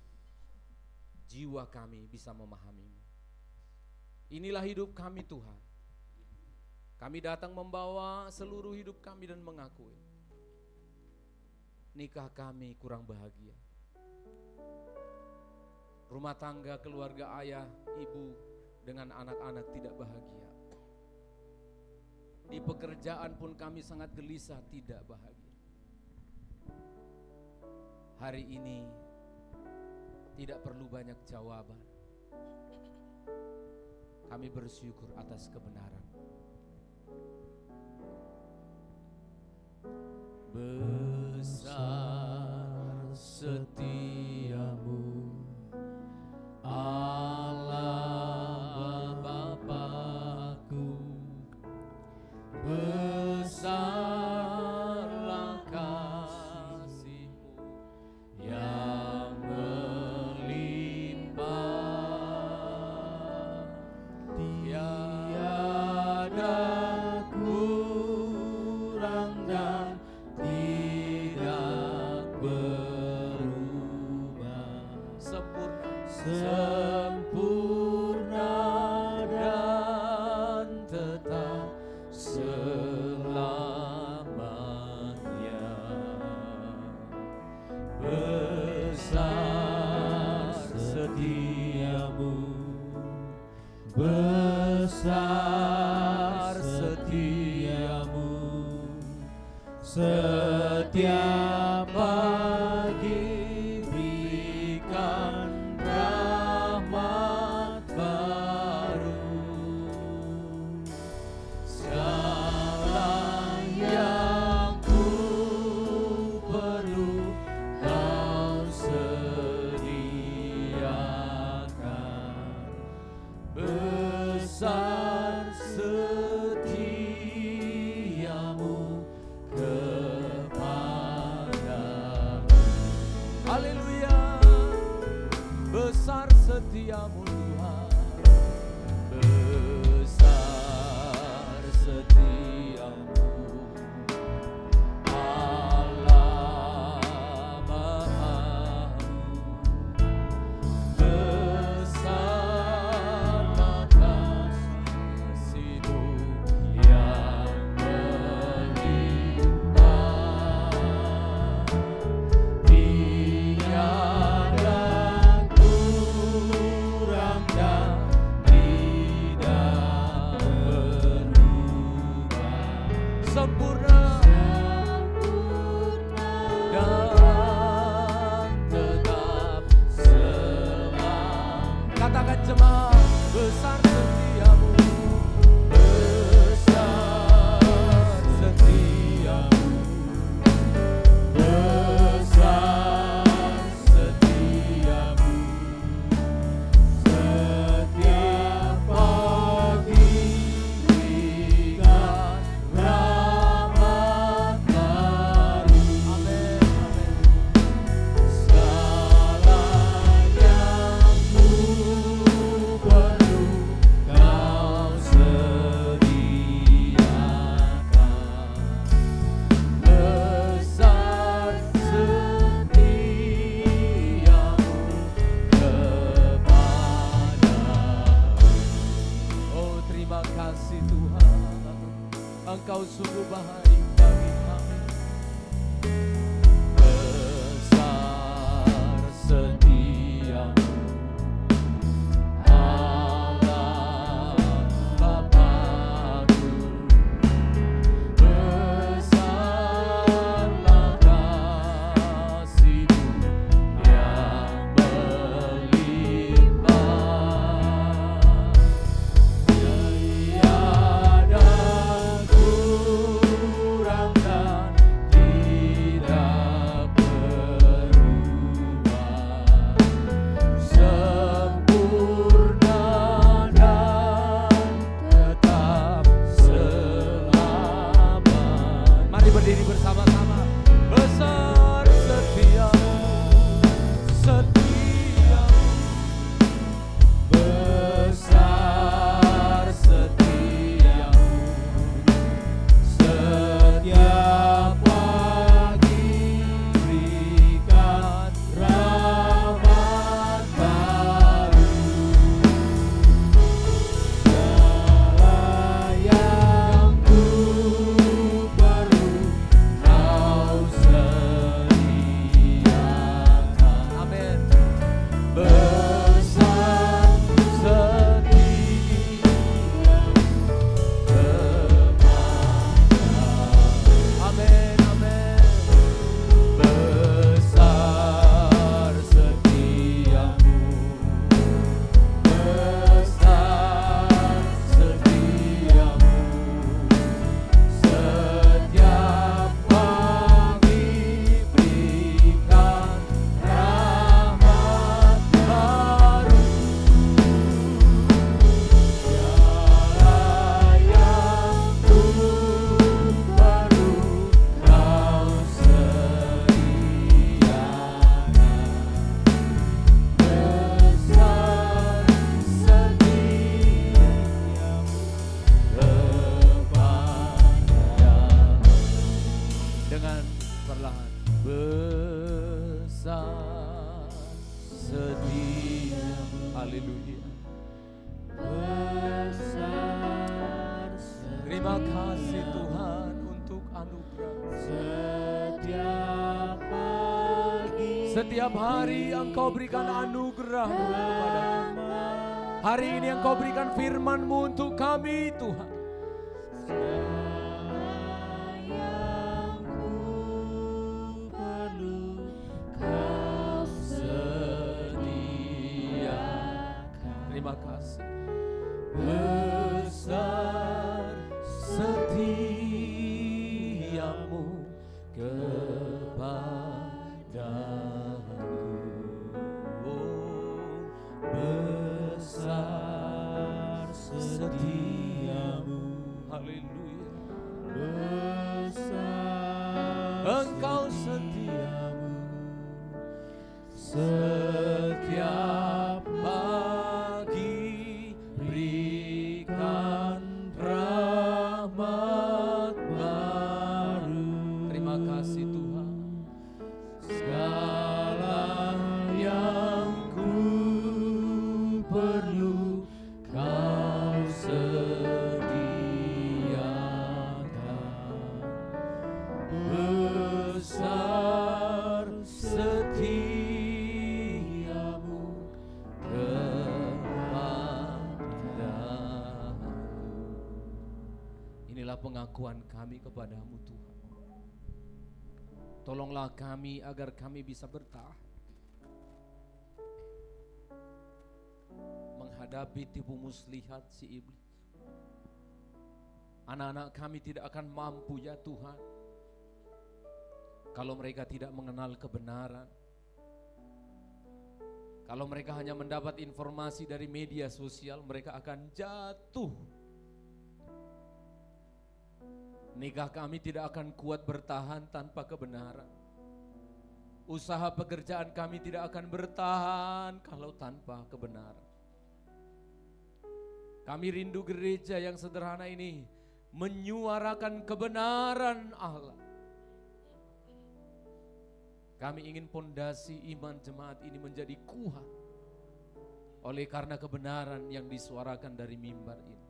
jiwa kami bisa memahamimu. Inilah hidup kami Tuhan. Kami datang membawa seluruh hidup kami dan mengakui nikah kami kurang bahagia. Rumah tangga, keluarga ayah, ibu dengan anak-anak tidak bahagia. Di pekerjaan pun kami sangat gelisah, tidak bahagia. Hari ini tidak perlu banyak jawaban. Kami bersyukur atas kebenaran. Besar setiamu, Allah Bapakku. Besarlah kasih-Mu yang melimpah, tiada kurang dan tidak berubah, sempurna dan tetap selamanya. Besar setiamu, besar setiamu, setiap pagi berikan rahmat baru. Segala yang ku perlu Kau sediakan. Besar setiamu kepadaku. Haleluya. Besar setiamu Tuhan. Besar setiamu, Allah Mahamu. Besarlah kasih-Mu yang melimpah, tiada kurang dan tidak berubah, sempurna dan tetap selamanya. Katakan jemaat, besar setiamu, besar setiamu, besar setiamu, setiap pagi berikan rahmat baru. Amin, amin. Segala yang ku perlu Kau sediakan. Besar setiamu kepadaku. Oh, terima kasih Tuhan, Engkau sungguh baik bagi kami. Besar setiamu, Allah Bapakku. Besarlah kasih-Mu yang melimpah, tiada kurang Haleluya. Besar Terima kasih Tuhan untuk anugerah. Setiap hari Engkau berikan anugerah-Mu kepada kami. Hari ini Engkau berikan firman-Mu untuk kami Tuhan. Terima kasih. Besar setiamu kepadaku. Oh, besar setiamu. Haleluya. Besar Engkau setiamu. Setiap pagi berikan rahmat baru. Terima kasih Tuhan. Segala yang ku perlu Kau sediakan. Besar setiamu kepadaku. Inilah pengakuan kami kepadamu Tuhan. Tolonglah kami agar kami bisa bertahan menghadapi tipu muslihat si iblis. Anak-anak kami tidak akan mampu ya Tuhan kalau mereka tidak mengenal kebenaran. Kalau mereka hanya mendapat informasi dari media sosial, mereka akan jatuh. Nikah kami tidak akan kuat bertahan tanpa kebenaran. Usaha pekerjaan kami tidak akan bertahan kalau tanpa kebenaran. Kami rindu gereja yang sederhana ini menyuarakan kebenaran Allah. Kami ingin pondasi iman jemaat ini menjadi kuat oleh karena kebenaran yang disuarakan dari mimbar ini.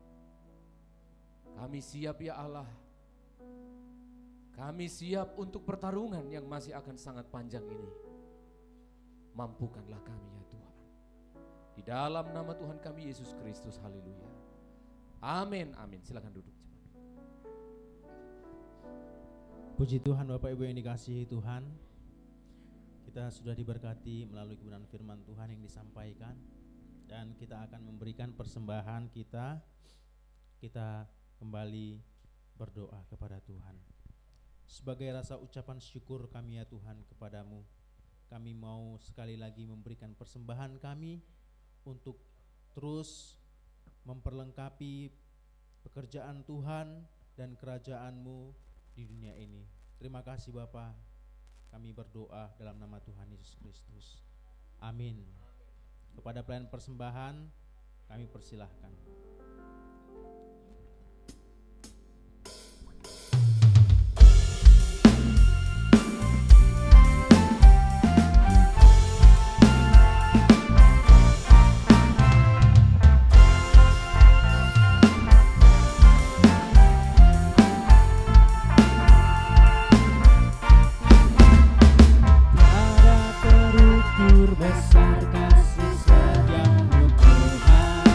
Kami siap ya Allah. Kami siap untuk pertarungan yang masih akan sangat panjang ini. Mampukanlah kami ya Tuhan. Di dalam nama Tuhan kami Yesus Kristus, haleluya. Amin, amin. Silakan duduk. Puji Tuhan Bapak Ibu yang dikasihi Tuhan. Kita sudah diberkati melalui kebenaran firman Tuhan yang disampaikan. Dan kita akan memberikan persembahan kita. Kita kembali berdoa kepada Tuhan. Sebagai rasa ucapan syukur kami ya Tuhan kepadamu, kami mau sekali lagi memberikan persembahan kami untuk terus memperlengkapi pekerjaan Tuhan dan kerajaan-Mu di dunia ini. Terima kasih Bapa, kami berdoa dalam nama Tuhan Yesus Kristus. Amin. Kepada pelayan persembahan kami persilahkan. Besar kasih setiamu Tuhan.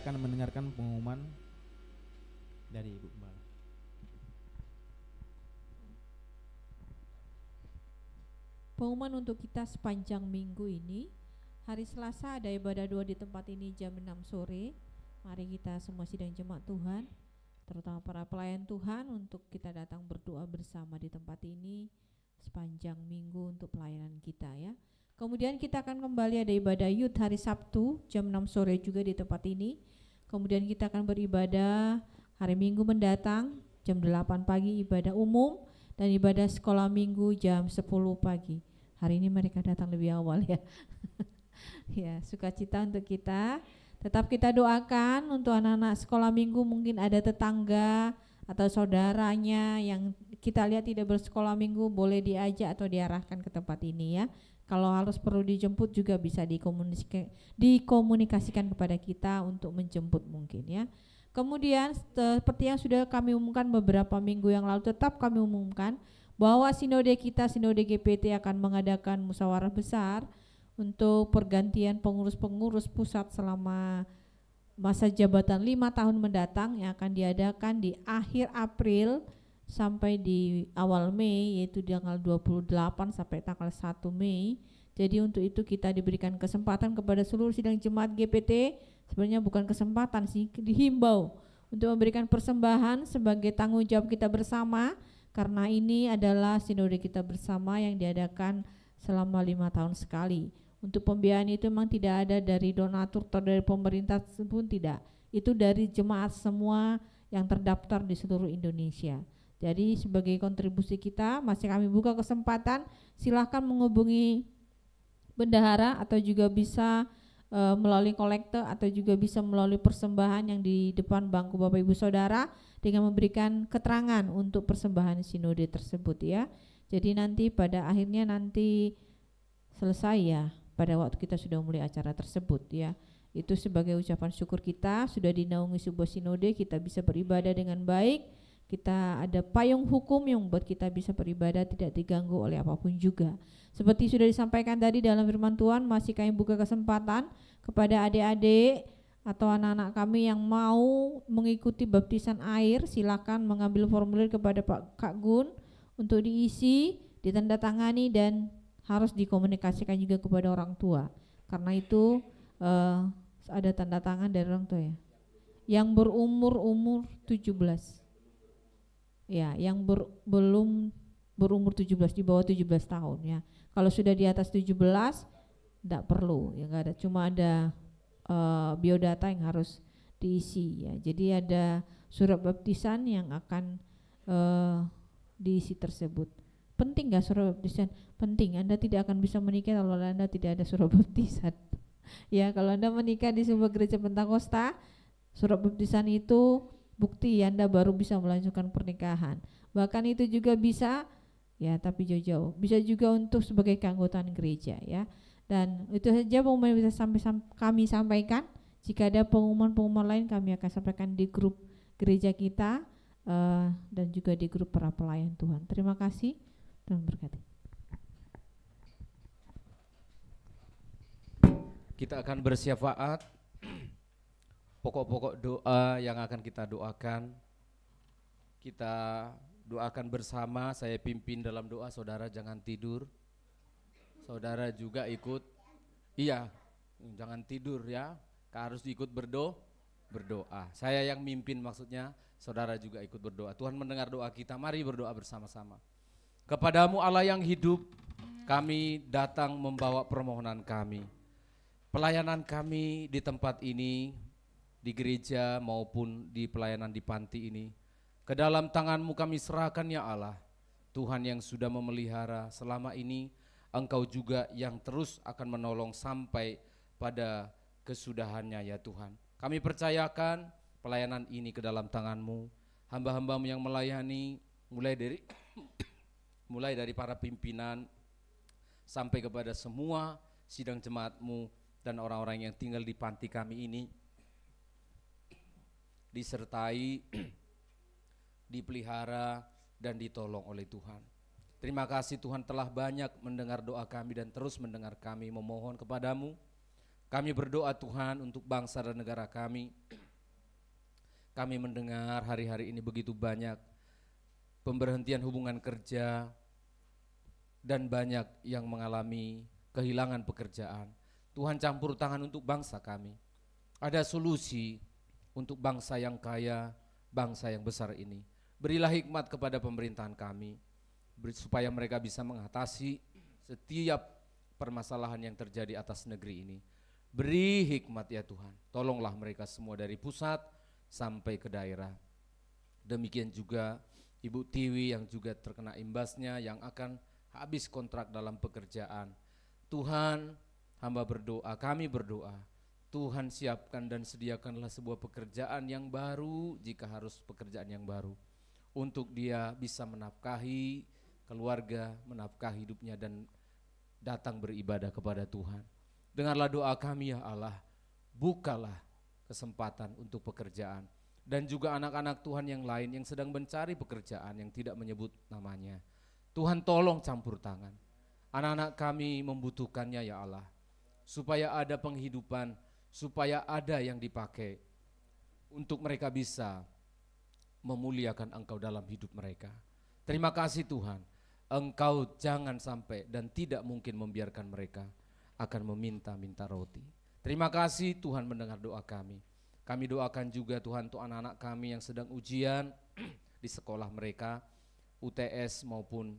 akan mendengarkan pengumuman dari Ibu Gembala. Pengumuman untuk kita sepanjang minggu ini. Hari Selasa ada ibadah doa di tempat ini jam 6 sore. Mari kita semua sidang jemaat Tuhan, terutama para pelayan Tuhan, untuk kita datang berdoa bersama di tempat ini sepanjang minggu untuk pelayanan kita ya. Kemudian kita akan kembali ada ibadah youth hari Sabtu jam 6 sore juga di tempat ini. Kemudian kita akan beribadah hari Minggu mendatang jam 8 pagi ibadah umum, dan ibadah sekolah minggu jam 10 pagi. Hari ini mereka datang lebih awal ya. Ya, sukacita untuk kita. Tetap kita doakan untuk anak-anak sekolah minggu, mungkin ada tetangga atau saudaranya yang kita lihat tidak bersekolah minggu, boleh diajak atau diarahkan ke tempat ini ya. Kalau harus perlu dijemput juga bisa dikomunikasikan kepada kita untuk menjemput mungkin ya. Kemudian seperti yang sudah kami umumkan beberapa minggu yang lalu, tetap kami umumkan bahwa sinode kita, sinode GPT akan mengadakan musyawarah besar untuk pergantian pengurus-pengurus pusat selama masa jabatan 5 tahun mendatang, yang akan diadakan di akhir April sampai di awal Mei, yaitu tanggal 28 sampai tanggal 1 Mei. Jadi untuk itu kita diberikan kesempatan kepada seluruh sidang jemaat GPT, sebenarnya bukan kesempatan sih, dihimbau untuk memberikan persembahan sebagai tanggung jawab kita bersama, karena ini adalah sinode kita bersama yang diadakan selama 5 tahun sekali. Untuk pembiayaan itu memang tidak ada dari donatur atau dari pemerintah pun tidak. Itu dari jemaat semua yang terdaftar di seluruh Indonesia. Jadi sebagai kontribusi kita masih kami buka kesempatan, silahkan menghubungi bendahara atau juga bisa melalui kolektor atau juga bisa melalui persembahan yang di depan bangku Bapak Ibu Saudara dengan memberikan keterangan untuk persembahan sinode tersebut ya. Jadi nanti pada akhirnya nanti selesai ya, pada waktu kita sudah mulai acara tersebut ya. Itu sebagai ucapan syukur kita sudah dinaungi sebuah sinode, kita bisa beribadah dengan baik, kita ada payung hukum yang membuat kita bisa beribadah tidak diganggu oleh apapun juga. Seperti sudah disampaikan tadi dalam firman Tuhan, masih kami buka kesempatan kepada adik-adik atau anak-anak kami yang mau mengikuti baptisan air, silakan mengambil formulir kepada Pak Kak Gun untuk diisi, ditandatangani, dan harus dikomunikasikan juga kepada orang tua. Karena itu ada tanda tangan dari orang tua ya. Yang berumur 17. Ya, yang belum berumur 17, di bawah 17 tahun ya. Kalau sudah di atas 17 tidak perlu ya, enggak ada, cuma ada biodata yang harus diisi ya. Jadi ada surat baptisan yang akan diisi tersebut. Penting gak surat baptisan? Penting. Anda tidak akan bisa menikah kalau Anda tidak ada surat baptisan. Ya, kalau Anda menikah di sebuah gereja Pentakosta, surat baptisan itu bukti Anda baru bisa melanjutkan pernikahan. Bahkan itu juga bisa ya, tapi jauh-jauh. Bisa juga untuk sebagai keanggotaan gereja ya. Dan itu saja pengumuman yang bisa kami sampaikan. Jika ada pengumuman-pengumuman lain kami akan sampaikan di grup gereja kita dan juga di grup para pelayan Tuhan. Terima kasih. Tuhan berkati. Kita akan bersyafaat. Pokok-pokok doa yang akan kita doakan, kita doakan bersama. Saya pimpin dalam doa, saudara jangan tidur. Saudara juga ikut. Iya, jangan tidur ya. Harus ikut berdoa. Saya yang mimpin maksudnya, saudara juga ikut berdoa. Tuhan mendengar doa kita, mari berdoa bersama-sama. Kepadamu Allah yang hidup, kami datang membawa permohonan kami. Pelayanan kami di tempat ini, di gereja maupun di pelayanan di panti ini, ke dalam tangan-Mu kami serahkan ya Allah. Tuhan yang sudah memelihara selama ini, Engkau juga yang terus akan menolong sampai pada kesudahannya ya Tuhan. Kami percayakan pelayanan ini ke dalam tangan-Mu, hamba-hamba-Mu yang melayani mulai dari para pimpinan sampai kepada semua sidang jemaat-Mu dan orang-orang yang tinggal di panti kami ini, disertai, dipelihara dan ditolong oleh Tuhan. Terima kasih Tuhan telah banyak mendengar doa kami dan terus mendengar kami memohon kepadamu. Kami berdoa Tuhan untuk bangsa dan negara kami. Kami mendengar hari-hari ini begitu banyak pemberhentian hubungan kerja dan banyak yang mengalami kehilangan pekerjaan. Tuhan campur tangan untuk bangsa kami. Ada solusi untuk bangsa yang kaya, bangsa yang besar ini. Berilah hikmat kepada pemerintahan kami, supaya mereka bisa mengatasi setiap permasalahan yang terjadi atas negeri ini. Beri hikmat ya Tuhan, tolonglah mereka semua dari pusat sampai ke daerah. Demikian juga Ibu Tiwi yang juga terkena imbasnya, yang akan habis kontrak dalam pekerjaan. Tuhan, hamba berdoa, kami berdoa, Tuhan siapkan dan sediakanlah sebuah pekerjaan yang baru, jika harus pekerjaan yang baru, untuk dia bisa menafkahi keluarga, menafkahi hidupnya dan datang beribadah kepada Tuhan. Dengarlah doa kami ya Allah, bukalah kesempatan untuk pekerjaan. Dan juga anak-anak Tuhan yang lain yang sedang mencari pekerjaan yang tidak menyebut namanya. Tuhan tolong campur tangan. Anak-anak kami membutuhkannya ya Allah, supaya ada penghidupan, supaya ada yang dipakai untuk mereka bisa memuliakan Engkau dalam hidup mereka. Terima kasih Tuhan, Engkau jangan sampai dan tidak mungkin membiarkan mereka akan meminta-minta roti. Terima kasih Tuhan mendengar doa kami. Kami doakan juga Tuhan untuk anak-anak kami yang sedang ujian di sekolah mereka, UTS maupun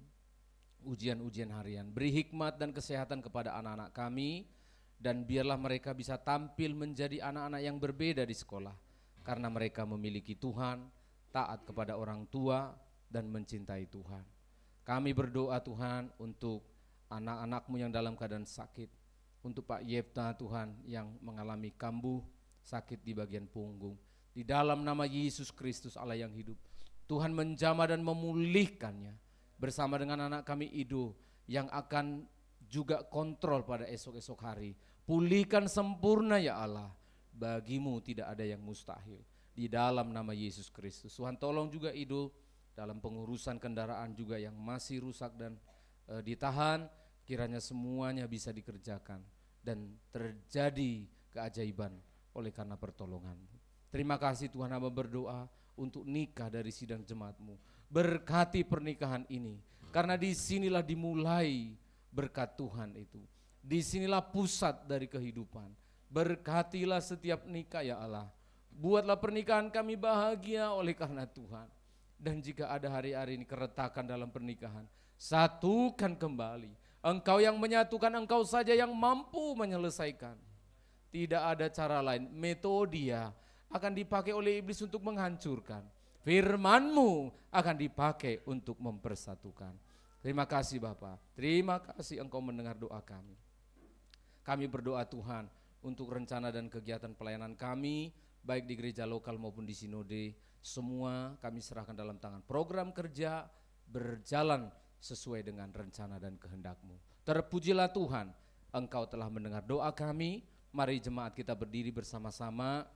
ujian-ujian harian. Beri hikmat dan kesehatan kepada anak-anak kami, dan biarlah mereka bisa tampil menjadi anak-anak yang berbeda di sekolah, karena mereka memiliki Tuhan, taat kepada orang tua, dan mencintai Tuhan. Kami berdoa Tuhan untuk anak-anak-Mu yang dalam keadaan sakit, untuk Pak Yefta Tuhan yang mengalami kambuh, sakit di bagian punggung. Di dalam nama Yesus Kristus Allah yang hidup, Tuhan menjamah dan memulihkannya, bersama dengan anak kami Ido yang akan juga kontrol pada esok-esok hari. Pulihkan sempurna ya Allah, bagimu tidak ada yang mustahil. Di dalam nama Yesus Kristus, Tuhan tolong juga Ido dalam pengurusan kendaraan juga yang masih rusak dan ditahan, kiranya semuanya bisa dikerjakan dan terjadi keajaiban oleh karena pertolongan-Mu. Terima kasih Tuhan, hamba berdoa untuk nikah dari sidang jemaat-Mu. Berkati pernikahan ini, karena disinilah dimulai berkat Tuhan itu. Disinilah pusat dari kehidupan. Berkatilah setiap nikah ya Allah. Buatlah pernikahan kami bahagia oleh karena Tuhan. Dan jika ada hari-hari ini keretakan dalam pernikahan, satukan kembali. Engkau yang menyatukan, Engkau saja yang mampu menyelesaikan. Tidak ada cara lain. Metodia akan dipakai oleh iblis untuk menghancurkan. Firman-Mu akan dipakai untuk mempersatukan. Terima kasih Bapa. Terima kasih Engkau mendengar doa kami. Kami berdoa Tuhan untuk rencana dan kegiatan pelayanan kami, baik di gereja lokal maupun di sinode. Semua kami serahkan dalam tangan. Program kerja berjalan sesuai dengan rencana dan kehendak-Mu. Terpujilah Tuhan, Engkau telah mendengar doa kami. Mari jemaat kita berdiri bersama-sama.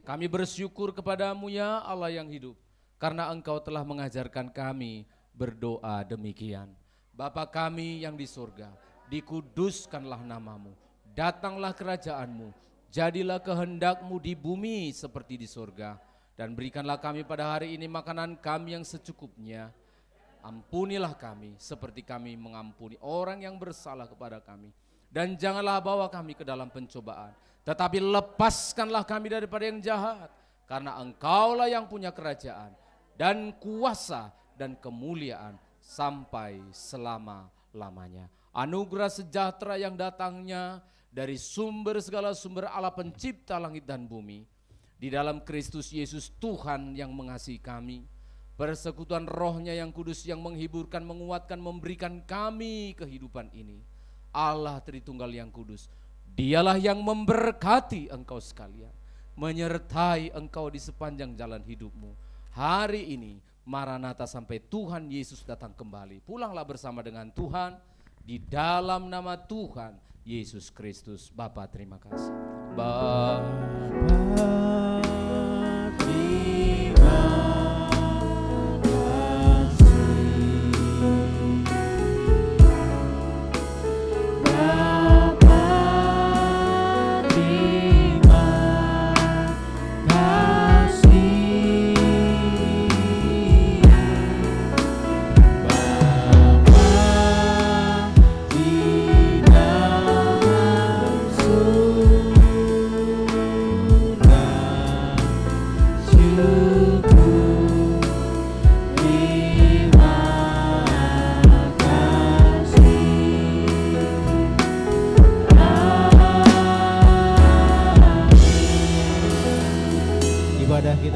Kami bersyukur kepada-Mu ya Allah yang hidup, karena Engkau telah mengajarkan kami berdoa demikian. Bapa kami yang di surga, dikuduskanlah nama-Mu, datanglah kerajaan-Mu, jadilah kehendak-Mu di bumi seperti di surga. Dan berikanlah kami pada hari ini makanan kami yang secukupnya. Ampunilah kami seperti kami mengampuni orang yang bersalah kepada kami. Dan janganlah bawa kami ke dalam pencobaan, tetapi lepaskanlah kami daripada yang jahat. Karena Engkaulah yang punya kerajaan dan kuasa dan kemuliaan sampai selama-lamanya. Anugerah sejahtera yang datangnya dari sumber segala sumber Allah pencipta langit dan bumi, di dalam Kristus Yesus Tuhan yang mengasihi kami, persekutuan Roh-Nya yang kudus yang menghiburkan, menguatkan, memberikan kami kehidupan ini. Allah Tritunggal yang kudus, Dialah yang memberkati engkau sekalian, menyertai engkau di sepanjang jalan hidupmu. Hari ini Maranatha sampai Tuhan Yesus datang kembali. Pulanglah bersama dengan Tuhan di dalam nama Tuhan Yesus Kristus. Bapa terima kasih. Bapa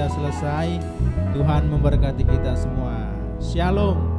kita selesai. Tuhan memberkati kita semua. Shalom.